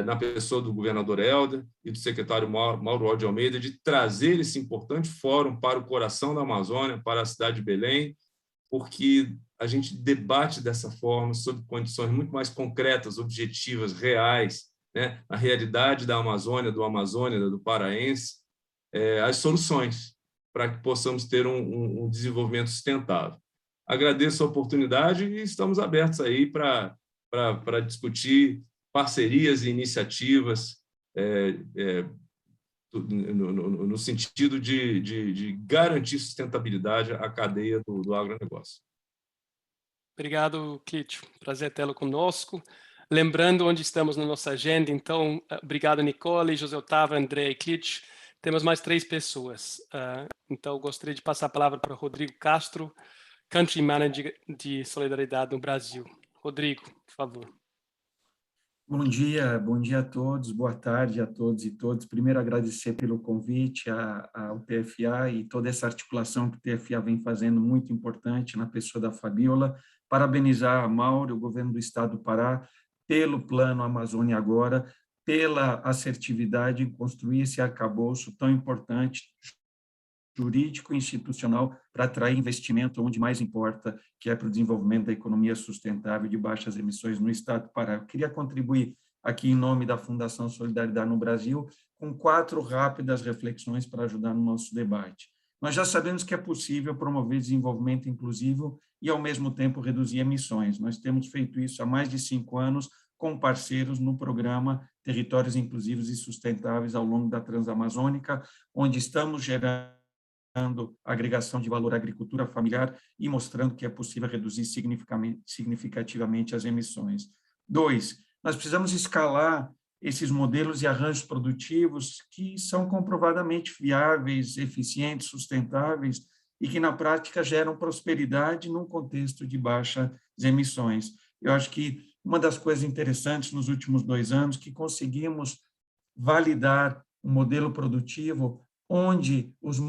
S8: na pessoa do governador Helder e do secretário Mauro de Almeida, de trazer esse importante fórum para o coração da Amazônia, para a cidade de Belém, porque a gente debate dessa forma, sob condições muito mais concretas, objetivas, reais, né, na realidade da Amazônia, do paraense, as soluções para que possamos ter um desenvolvimento sustentável. Agradeço a oportunidade e estamos abertos aí para discutir parcerias e iniciativas no sentido de garantir sustentabilidade à cadeia do agronegócio.
S1: Obrigado, Clítio. Prazer tê-lo conosco. Lembrando onde estamos na nossa agenda, então, obrigado, Nicole, José Otávio, André e Clítio. Temos mais 3 pessoas. Então, gostaria de passar a palavra para o Rodrigo Castro, Country Manager de Solidariedade no Brasil. Rodrigo, por favor.
S9: Bom dia a todos, boa tarde a todos e todas. Primeiro, agradecer pelo convite ao TFA e toda essa articulação que o TFA vem fazendo, muito importante, na pessoa da Fabiola. Parabenizar a Mauro, o governo do Estado do Pará, pelo Plano Amazônia Agora, pela assertividade em construir esse arcabouço tão importante, jurídico e institucional, para atrair investimento onde mais importa, que é para o desenvolvimento da economia sustentável de baixas emissões no Estado do Pará. Eu queria contribuir aqui em nome da Fundação Solidariedade no Brasil com 4 rápidas reflexões para ajudar no nosso debate. Nós já sabemos que é possível promover desenvolvimento inclusivo e, ao mesmo tempo, reduzir emissões. Nós temos feito isso há mais de 5 anos com parceiros no programa Territórios Inclusivos e Sustentáveis ao longo da Transamazônica, onde estamos gerando agregação de valor à agricultura familiar e mostrando que é possível reduzir significativamente as emissões. 2, nós precisamos escalar esses modelos e arranjos produtivos que são comprovadamente viáveis, eficientes, sustentáveis e que, na prática, geram prosperidade num contexto de baixas emissões. Eu acho que uma das coisas interessantes nos últimos 2 anos é que conseguimos validar um modelo produtivo onde os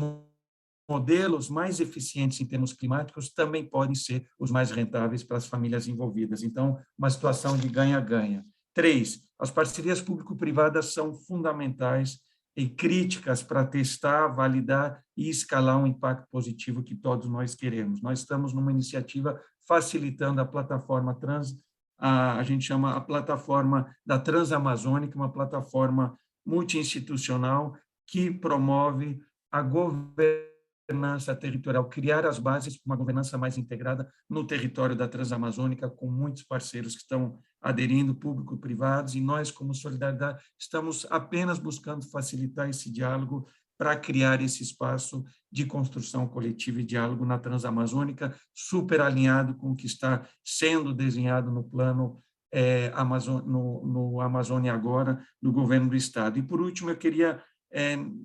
S9: modelos mais eficientes em termos climáticos também podem ser os mais rentáveis para as famílias envolvidas. Então, uma situação de ganha-ganha. 3, as parcerias público-privadas são fundamentais e críticas para testar, validar e escalar um impacto positivo que todos nós queremos. Nós estamos numa iniciativa facilitando a plataforma a gente chama a plataforma da Transamazônica, uma plataforma multi-institucional que promove a governança territorial, criar as bases para uma governança mais integrada no território da Transamazônica, com muitos parceiros que estão aderindo, público e privados, e nós, como Solidariedade, estamos apenas buscando facilitar esse diálogo para criar esse espaço de construção coletiva e diálogo na Transamazônica, super alinhado com o que está sendo desenhado no plano no Amazônia Agora, do governo do Estado. E, por último, eu queria,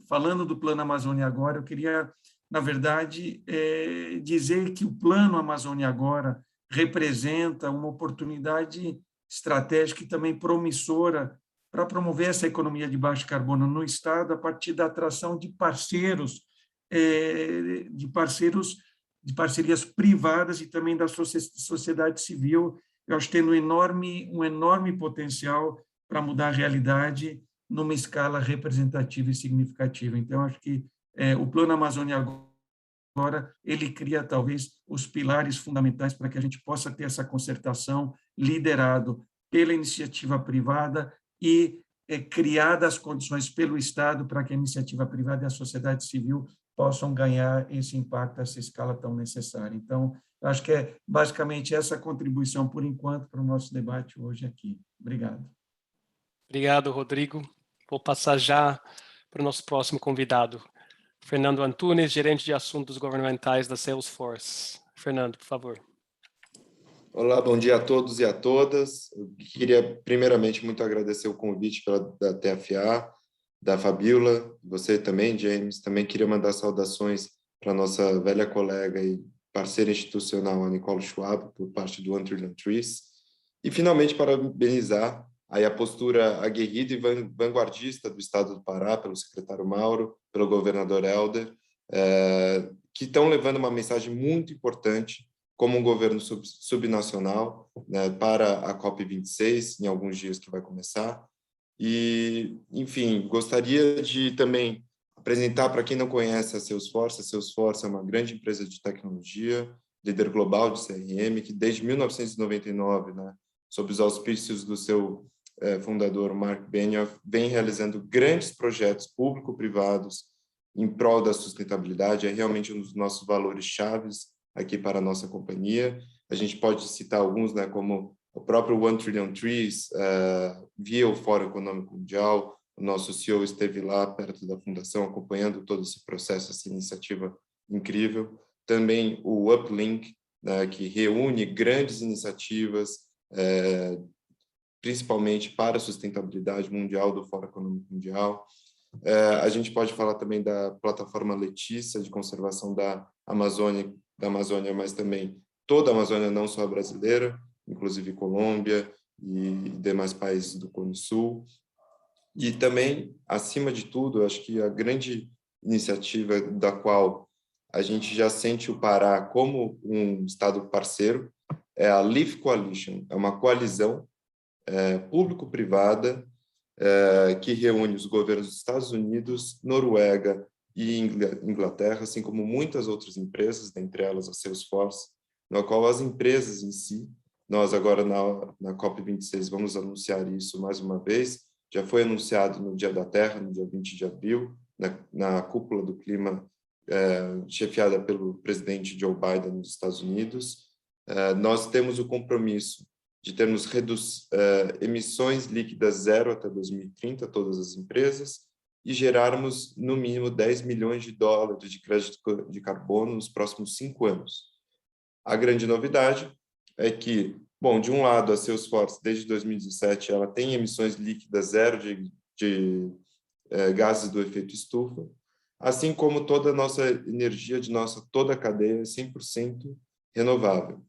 S9: falando do Plano Amazônia Agora, eu queria, na verdade, dizer que o Plano Amazônia Agora representa uma oportunidade estratégica e também promissora para promover essa economia de baixo carbono no Estado a partir da atração de parceiros, de parcerias privadas e também da sociedade civil. Eu acho que tem um enorme potencial para mudar a realidade numa escala representativa e significativa. Então, acho que o Plano Amazônia Agora, ele cria, talvez, os pilares fundamentais para que a gente possa ter essa concertação liderado pela iniciativa privada e criadas as condições pelo Estado para que a iniciativa privada e a sociedade civil possam ganhar esse impacto, essa escala tão necessária. Então, acho que é basicamente essa contribuição, por enquanto, para o nosso debate hoje aqui. Obrigado.
S1: Obrigado, Rodrigo. Vou passar já para o nosso próximo convidado, Fernando Antunes, gerente de assuntos governamentais da Salesforce. Fernando, por favor.
S10: Olá, bom dia a todos e a todas. Eu queria, primeiramente, muito agradecer o convite da TFA, da Fabiola, você também, James. Também queria mandar saudações para a nossa velha colega e parceira institucional, a Nicole Schwab, por parte do 1 Trillion Trees. E, finalmente, parabenizar aí a postura aguerrida e vanguardista do Estado do Pará, pelo secretário Mauro, pelo governador Helder, que estão levando uma mensagem muito importante como um governo subnacional, né, para a COP26, em alguns dias que vai começar. E, enfim, gostaria de também apresentar para quem não conhece a Salesforce. A Salesforce é uma grande empresa de tecnologia, líder global de CRM, que desde 1999, né, sob os auspícios do seu fundador, Mark Benioff, vem realizando grandes projetos público-privados em prol da sustentabilidade. É realmente um dos nossos valores chaves aqui para a nossa companhia. A gente pode citar alguns, né, como o próprio 1 Trillion Trees, via o Fórum Econômico Mundial. O nosso CEO esteve lá perto da fundação, acompanhando todo esse processo, essa iniciativa incrível. Também o Uplink, né, que reúne grandes iniciativas, principalmente para a sustentabilidade mundial do Fórum Econômico Mundial. A gente pode falar também da plataforma Letícia, de conservação da Amazônia, mas também toda a Amazônia, não só a brasileira, inclusive Colômbia e demais países do Cone Sul. E também, acima de tudo, acho que a grande iniciativa da qual a gente já sente o Pará como um estado parceiro é a Leaf Coalition. É uma coalizão público-privada que reúne os governos dos Estados Unidos, Noruega e Inglaterra, assim como muitas outras empresas, dentre elas a Salesforce, na qual as empresas em si, nós agora na COP26 vamos anunciar isso mais uma vez. Já foi anunciado no Dia da Terra, no dia 20 de abril, na cúpula do clima, chefiada pelo presidente Joe Biden nos Estados Unidos. Nós temos o compromisso de termos emissões líquidas zero até 2030, todas as empresas, e gerarmos, no mínimo, 10 milhões de dólares de crédito de carbono nos próximos 5 anos. A grande novidade é que, bom, de um lado, a Salesforce, desde 2017, ela tem emissões líquidas zero de gases do efeito estufa, assim como toda a nossa energia de toda a cadeia é 100% renovável.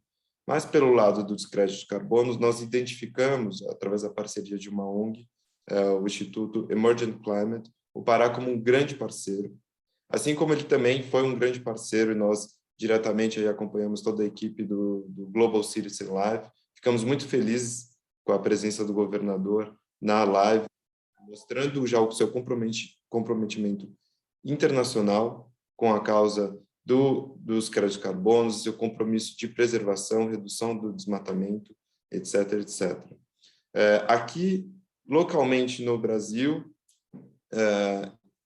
S10: Mas, pelo lado dos créditos de carbono, nós identificamos, através da parceria de uma ONG, o Instituto Emergent Climate, o Pará como um grande parceiro, assim como ele também foi um grande parceiro, e nós diretamente aí acompanhamos toda a equipe do Global Citizen Live. Ficamos muito felizes com a presença do governador na live, mostrando já o seu comprometimento internacional com a causa dos créditos de carbono, seu compromisso de preservação, redução do desmatamento, etc., etc. Aqui, localmente no Brasil,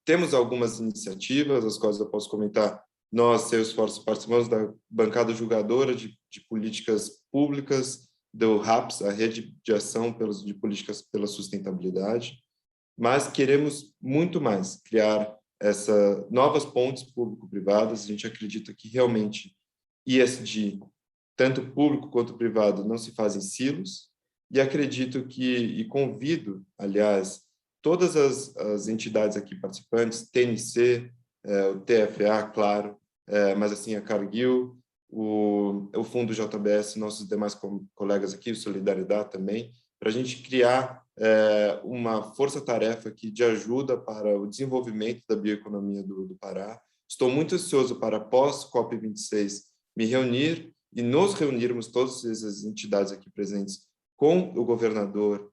S10: temos algumas iniciativas, as quais eu posso comentar. Nós, Salesforce, participamos da bancada julgadora de políticas públicas do RAPS, a Rede de Ação de Políticas pela Sustentabilidade, mas queremos muito mais, criar novas pontes público-privadas. A gente acredita que realmente ESG, tanto público quanto privado, não se fazem silos, e acredito e convido, aliás, todas as entidades aqui participantes, TNC, o TFA, claro, mas assim a Cargill, o Fundo JBS, nossos demais colegas aqui, o Solidariedade também, para a gente criar uma força-tarefa aqui de ajuda para o desenvolvimento da bioeconomia do Pará. Estou muito ansioso para, pós-COP26, me reunir e nos reunirmos, todas essas entidades aqui presentes, com o governador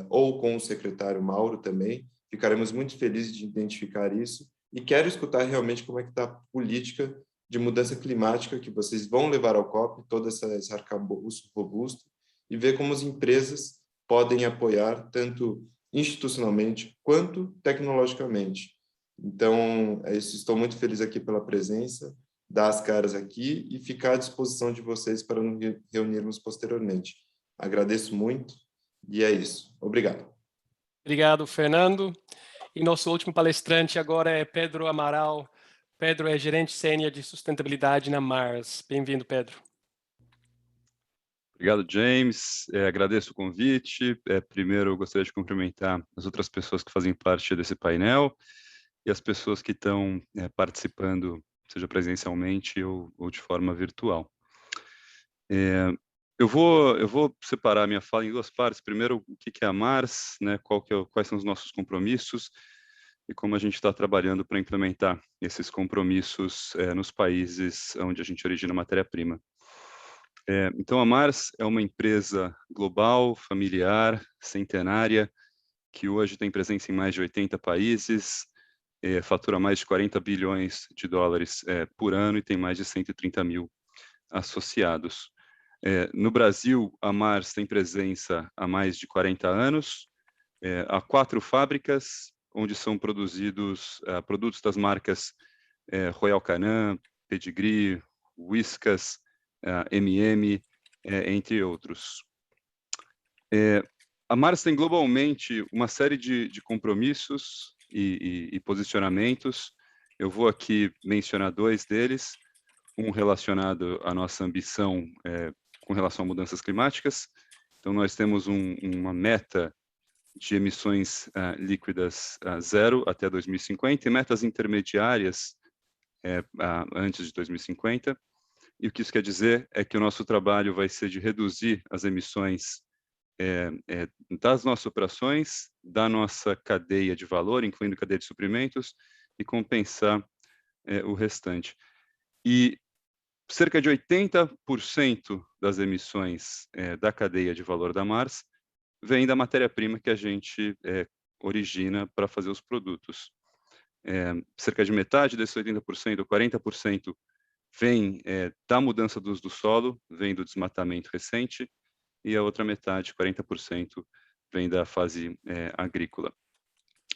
S10: ou com o secretário Mauro também. Ficaremos muito felizes de identificar isso e quero escutar realmente como é que está a política de mudança climática que vocês vão levar ao COP, todo esse arcabouço robusto, e ver como as empresas podem apoiar tanto institucionalmente quanto tecnologicamente. Então, é isso. Estou muito feliz aqui pela presença, dar as caras aqui e ficar à disposição de vocês para nos reunirmos posteriormente. Agradeço muito e é isso. Obrigado.
S1: Obrigado, Fernando. E nosso último palestrante agora é Pedro Amaral. Pedro é gerente sênior de sustentabilidade na Mars. Bem-vindo, Pedro.
S11: Obrigado, James. Agradeço o convite. Primeiro, eu gostaria de cumprimentar as outras pessoas que fazem parte desse painel e as pessoas que estão participando, seja presencialmente ou de forma virtual. Eu vou separar a minha fala em duas partes. Primeiro, o que é a Mars, né? Quais são os nossos compromissos e como a gente está trabalhando para implementar esses compromissos nos países onde a gente origina matéria-prima. Então, a Mars é uma empresa global, familiar, centenária, que hoje tem presença em mais de 80 países, fatura mais de 40 bilhões de dólares por ano e tem mais de 130 mil associados. No Brasil, a Mars tem presença há mais de 40 anos, há 4 fábricas, onde são produzidos produtos das marcas Royal Canin, Pedigree, Whiskas, MM, entre outros. A Mars tem globalmente uma série de compromissos e posicionamentos. Eu vou aqui mencionar 2 deles, um relacionado à nossa ambição com relação a mudanças climáticas. Então, nós temos uma meta de emissões líquidas zero até 2050 e metas intermediárias antes de 2050. E o que isso quer dizer é que o nosso trabalho vai ser de reduzir as emissões das nossas operações, da nossa cadeia de valor, incluindo cadeia de suprimentos, e compensar o restante. E cerca de 80% das emissões da cadeia de valor da Mars vem da matéria-prima que a gente origina para fazer os produtos. Cerca de metade desses 80%, 40%, vem da mudança do uso do solo, vem do desmatamento recente, e a outra metade, 40%, vem da fase agrícola.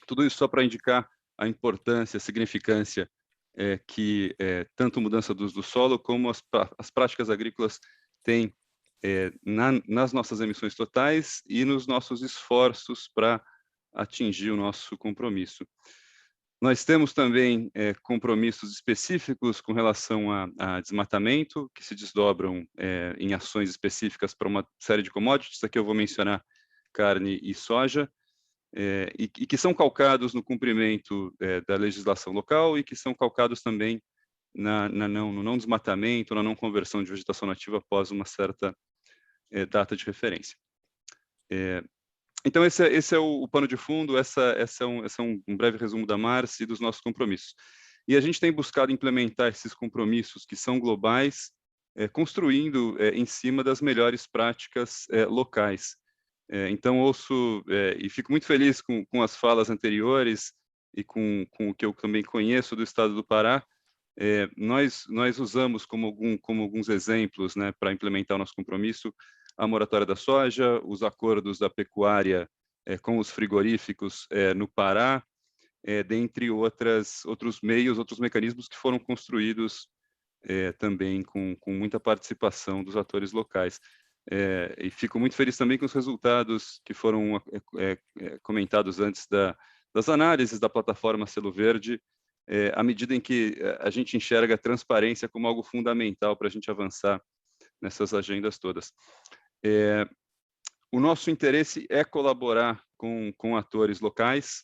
S11: Tudo isso só para indicar a importância, a significância que tanto mudança do uso do solo como as práticas agrícolas têm nas nossas emissões totais e nos nossos esforços para atingir o nosso compromisso. Nós temos também compromissos específicos com relação a desmatamento, que se desdobram em ações específicas para uma série de commodities. Aqui eu vou mencionar carne e soja, e que são calcados no cumprimento da legislação local e que são calcados também no não desmatamento, na não conversão de vegetação nativa após uma certa data de referência. Então, esse é o pano de fundo, esse é um breve resumo da Mars e dos nossos compromissos. E a gente tem buscado implementar esses compromissos que são globais, construindo em cima das melhores práticas locais. Então, ouço e fico muito feliz com as falas anteriores e com o que eu também conheço do estado do Pará, nós usamos como alguns exemplos, né, para implementar o nosso compromisso, a moratória da soja, os acordos da pecuária com os frigoríficos no Pará, dentre outros meios, outros mecanismos que foram construídos também com muita participação dos atores locais. E fico muito feliz também com os resultados que foram comentados antes das análises da plataforma Selo Verde, à medida em que a gente enxerga a transparência como algo fundamental para a gente avançar nessas agendas todas. O nosso interesse é colaborar com atores locais.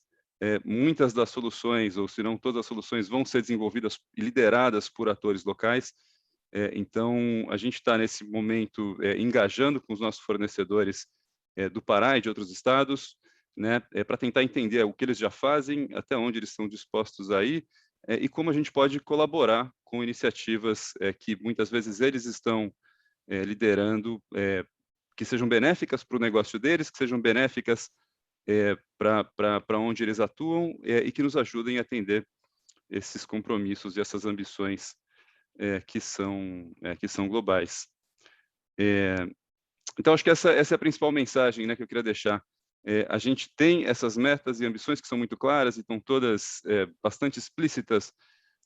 S11: Muitas das soluções, ou se não todas as soluções, vão ser desenvolvidas e lideradas por atores locais. Então, a gente está, nesse momento, engajando com os nossos fornecedores do Pará e de outros estados, né, para tentar entender o que eles já fazem, até onde eles estão dispostos a ir, e como a gente pode colaborar com iniciativas que muitas vezes eles estão liderando, que sejam benéficas para o negócio deles, que sejam benéficas para onde eles atuam, e que nos ajudem a atender esses compromissos e essas ambições que são globais. Então, acho que essa é a principal mensagem, né, que eu queria deixar. A gente tem essas metas e ambições que são muito claras e estão todas bastante explícitas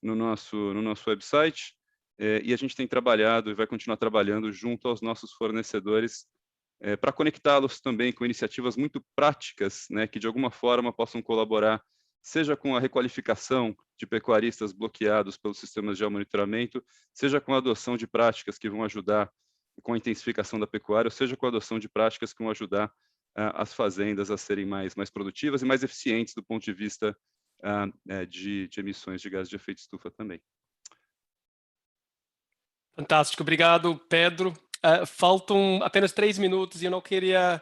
S11: no nosso website, e a gente tem trabalhado e vai continuar trabalhando junto aos nossos fornecedores para conectá-los também com iniciativas muito práticas, né, que de alguma forma possam colaborar, seja com a requalificação de pecuaristas bloqueados pelos sistemas de geomonitoramento, seja com a adoção de práticas que vão ajudar com a intensificação da pecuária, ou seja com a adoção de práticas que vão ajudar as fazendas a serem mais produtivas e mais eficientes do ponto de vista de emissões de gases de efeito estufa também.
S1: Fantástico, obrigado, Pedro. Faltam apenas 3 minutos e eu não queria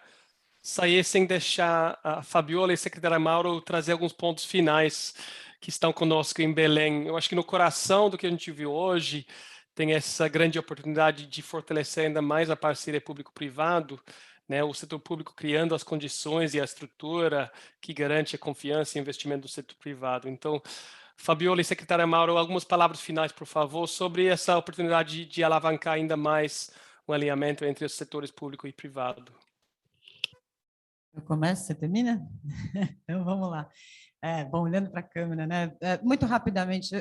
S1: sair sem deixar a Fabiola e a secretária Mauro trazer alguns pontos finais que estão conosco em Belém. Eu acho que no coração do que a gente viu hoje tem essa grande oportunidade de fortalecer ainda mais a parceria público-privado, né, o setor público criando as condições e a estrutura que garante a confiança e investimento do setor privado. Então, Fabiola e secretária Mauro, algumas palavras finais, por favor, sobre essa oportunidade de alavancar ainda mais um alinhamento entre os setores público e privado.
S2: Eu começo, você termina? Então, vamos lá. Bom, olhando para a câmera, né? Muito rapidamente,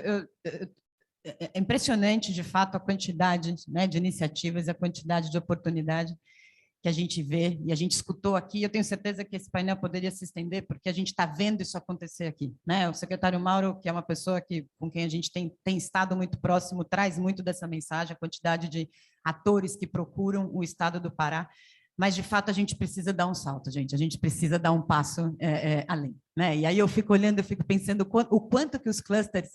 S2: é impressionante, de fato, a quantidade, né, de iniciativas e a quantidade de oportunidade que a gente vê e a gente escutou aqui. Eu tenho certeza que esse painel poderia se estender, porque a gente está vendo isso acontecer aqui, né? O secretário Mauro, que é uma pessoa com quem a gente tem estado muito próximo, traz muito dessa mensagem, a quantidade de atores que procuram o estado do Pará. Mas, de fato, a gente precisa dar um salto, gente. A gente precisa dar um passo além, né? E aí eu fico olhando, eu fico pensando o quanto que os clusters,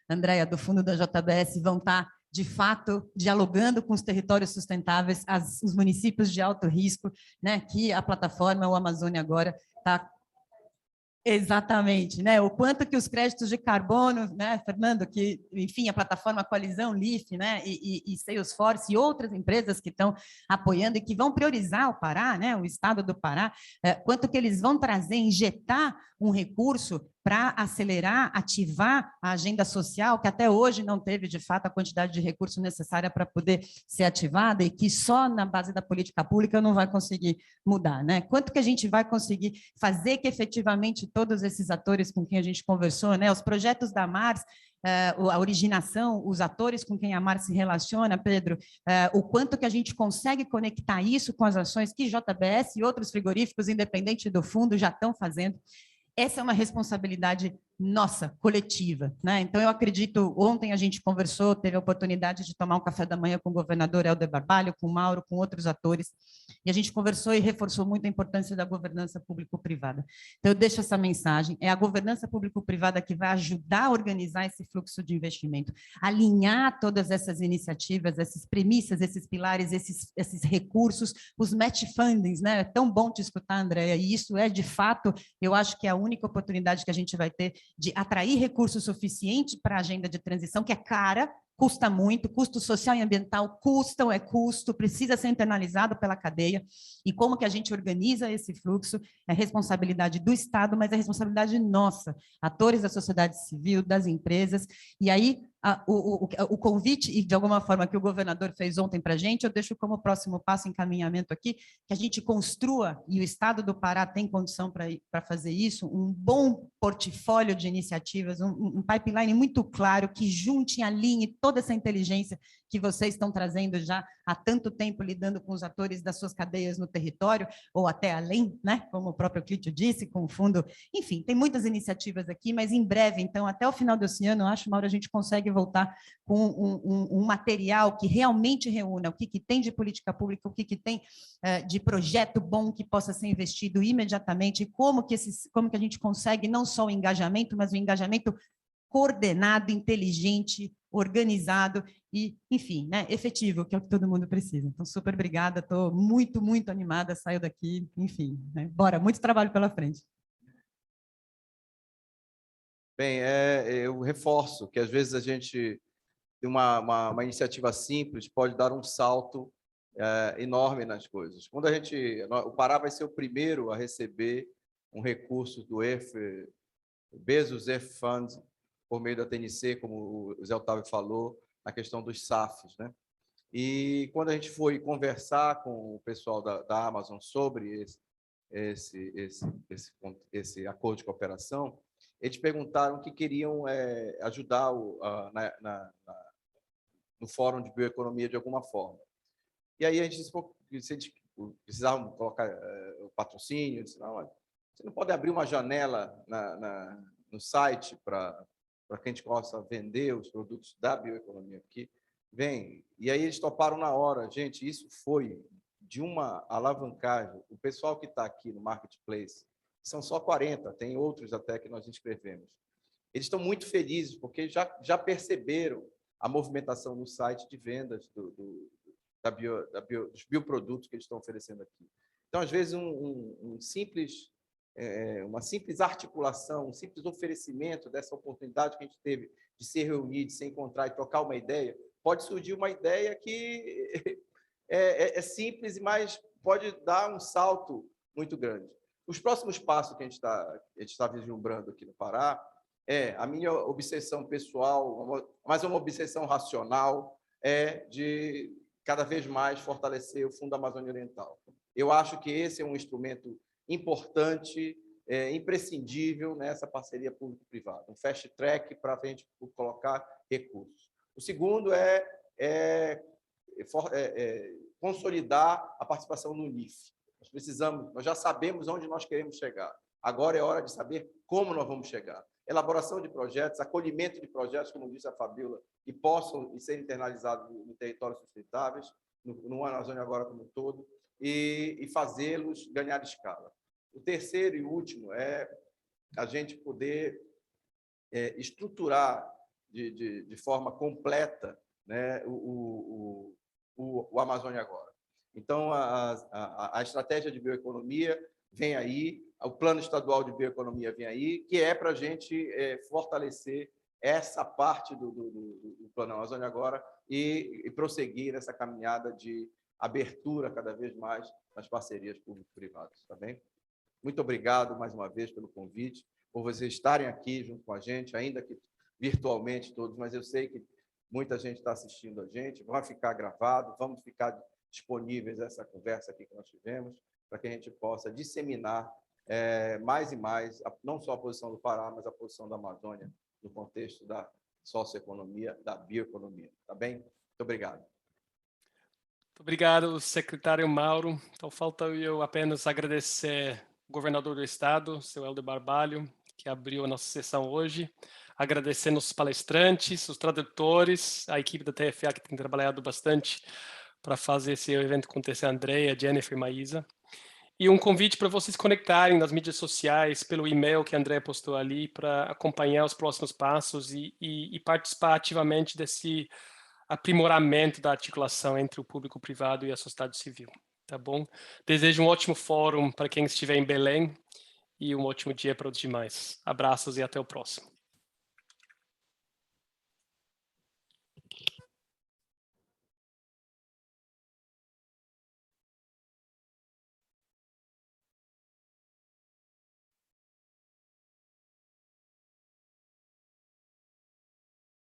S2: Andréia, do fundo da JBS, vão estar, de fato, dialogando com os territórios sustentáveis, os municípios de alto risco, né? Que a plataforma, o Amazônia Agora, está... Exatamente, né? O quanto que os créditos de carbono, né, Fernando, que, enfim, a plataforma Coalizão, LIF, né, e Salesforce e outras empresas que estão apoiando e que vão priorizar o Pará, né, o estado do Pará, quanto que eles vão trazer, injetar um recurso para acelerar, ativar a agenda social, que até hoje não teve, de fato, a quantidade de recurso necessária para poder ser ativada e que só na base da política pública não vai conseguir mudar, né? Quanto que a gente vai conseguir fazer que, efetivamente, todos esses atores com quem a gente conversou, né, os projetos da Mars, a originação, os atores com quem a Mars se relaciona, Pedro, o quanto que a gente consegue conectar isso com as ações que JBS e outros frigoríficos, independente do fundo, já estão fazendo. Essa é uma responsabilidade nossa, coletiva, né? Então, eu acredito, ontem a gente conversou, teve a oportunidade de tomar um café da manhã com o governador Helder Barbalho, com o Mauro, com outros atores, e a gente conversou e reforçou muito a importância da governança público-privada. Então, eu deixo essa mensagem, é a governança público-privada que vai ajudar a organizar esse fluxo de investimento, alinhar todas essas iniciativas, essas premissas, esses pilares, esses recursos, os match fundings, né? É tão bom te escutar, Andréia, e isso é, de fato, eu acho que é a única oportunidade que a gente vai ter de atrair recursos suficientes para a agenda de transição, que é cara, custa muito, custo social e ambiental custam, é custo, precisa ser internalizado pela cadeia, e como que a gente organiza esse fluxo é responsabilidade do Estado, mas é responsabilidade nossa, atores da sociedade civil, das empresas, e aí o convite, e de alguma forma que o governador fez ontem para a gente, eu deixo como próximo passo, encaminhamento aqui, que a gente construa, e o Estado do Pará tem condição para fazer isso, um bom portfólio de iniciativas, um pipeline muito claro, que junte e alinhe toda essa inteligência que vocês estão trazendo já há tanto tempo, lidando com os atores das suas cadeias no território, ou até além, né? Como o próprio Clítio disse, com o fundo, enfim, tem muitas iniciativas aqui, mas em breve, então, até o final desse ano, eu acho, Mauro, a gente consegue voltar com um material que realmente reúna o que tem de política pública, o que tem de projeto bom que possa ser investido imediatamente, e como que a gente consegue não só o engajamento, mas o engajamento coordenado, inteligente, organizado e, enfim, né, efetivo, que é o que todo mundo precisa. Então, super obrigada, estou muito, muito animada, saio daqui, enfim, né, bora, muito trabalho pela frente.
S4: Bem, eu reforço que às vezes a gente, uma iniciativa simples pode dar um salto enorme nas coisas. Quando o Pará vai ser o primeiro a receber um recurso do Bezos Earth Fund, por meio da TNC, como o Zé Otávio falou, na questão dos SAFs, né? E quando a gente foi conversar com o pessoal da Amazon sobre esse acordo de cooperação, eles perguntaram que queriam ajudar no Fórum de Bioeconomia de alguma forma. E aí a gente disse que se eles precisavam colocar o patrocínio, eu disse, não, olha, você não pode abrir uma janela no site para que a gente possa vender os produtos da bioeconomia aqui. Vem. E aí eles toparam na hora. Gente, isso foi de uma alavancagem. O pessoal que está aqui no Marketplace, são só 40, tem outros até que nós inscrevemos. Eles estão muito felizes, porque já perceberam a movimentação no site de vendas dos bioprodutos que eles estão oferecendo aqui. Então, às vezes, uma simples articulação, um simples oferecimento dessa oportunidade que a gente teve de se reunir, de se encontrar e trocar uma ideia, pode surgir uma ideia que é simples, mas pode dar um salto muito grande. Os próximos passos que a gente está vislumbrando aqui no Pará a minha obsessão pessoal, mas uma obsessão racional, de cada vez mais fortalecer o Fundo Amazônia Oriental. Eu acho que esse é um instrumento importante, imprescindível nessa parceria público-privada, um fast track para a gente colocar recursos. O segundo consolidar a participação no NIF. Nós já sabemos onde nós queremos chegar. Agora é hora de saber como nós vamos chegar. Elaboração de projetos, acolhimento de projetos, como disse a Fabíola, que possam ser internalizados no territórios sustentáveis, no Amazônia agora como um todo, e fazê-los ganhar escala. O terceiro e último é a gente poder estruturar de forma completa, né, o Amazônia agora. Então, a estratégia de bioeconomia vem aí, o plano estadual de bioeconomia vem aí, que é para a gente fortalecer essa parte do plano Amazônia agora e prosseguir nessa caminhada de abertura cada vez mais nas parcerias público-privadas, tá bem? Muito obrigado mais uma vez pelo convite, por vocês estarem aqui junto com a gente, ainda que virtualmente todos, mas eu sei que muita gente está assistindo a gente, vai ficar gravado, vamos ficar disponíveis essa conversa aqui que nós tivemos, para que a gente possa disseminar mais e mais, não só a posição do Pará, mas a posição da Amazônia no contexto da socioeconomia, da bioeconomia. Tá bem? Muito obrigado.
S1: Muito obrigado, secretário Mauro. Então, falta eu apenas agradecer o governador do estado, seu Helder Barbalho, que abriu a nossa sessão hoje. Agradecer nossos palestrantes, os tradutores, a equipe da TFA que tem trabalhado bastante para fazer esse evento acontecer, a Andrea, Jennifer e Maísa. E um convite para vocês conectarem nas mídias sociais, pelo e-mail que a Andrea postou ali, para acompanhar os próximos passos e participar ativamente desse aprimoramento da articulação entre o público privado e a sociedade civil. Tá bom? Desejo um ótimo fórum para quem estiver em Belém e um ótimo dia para os demais. Abraços e até o próximo.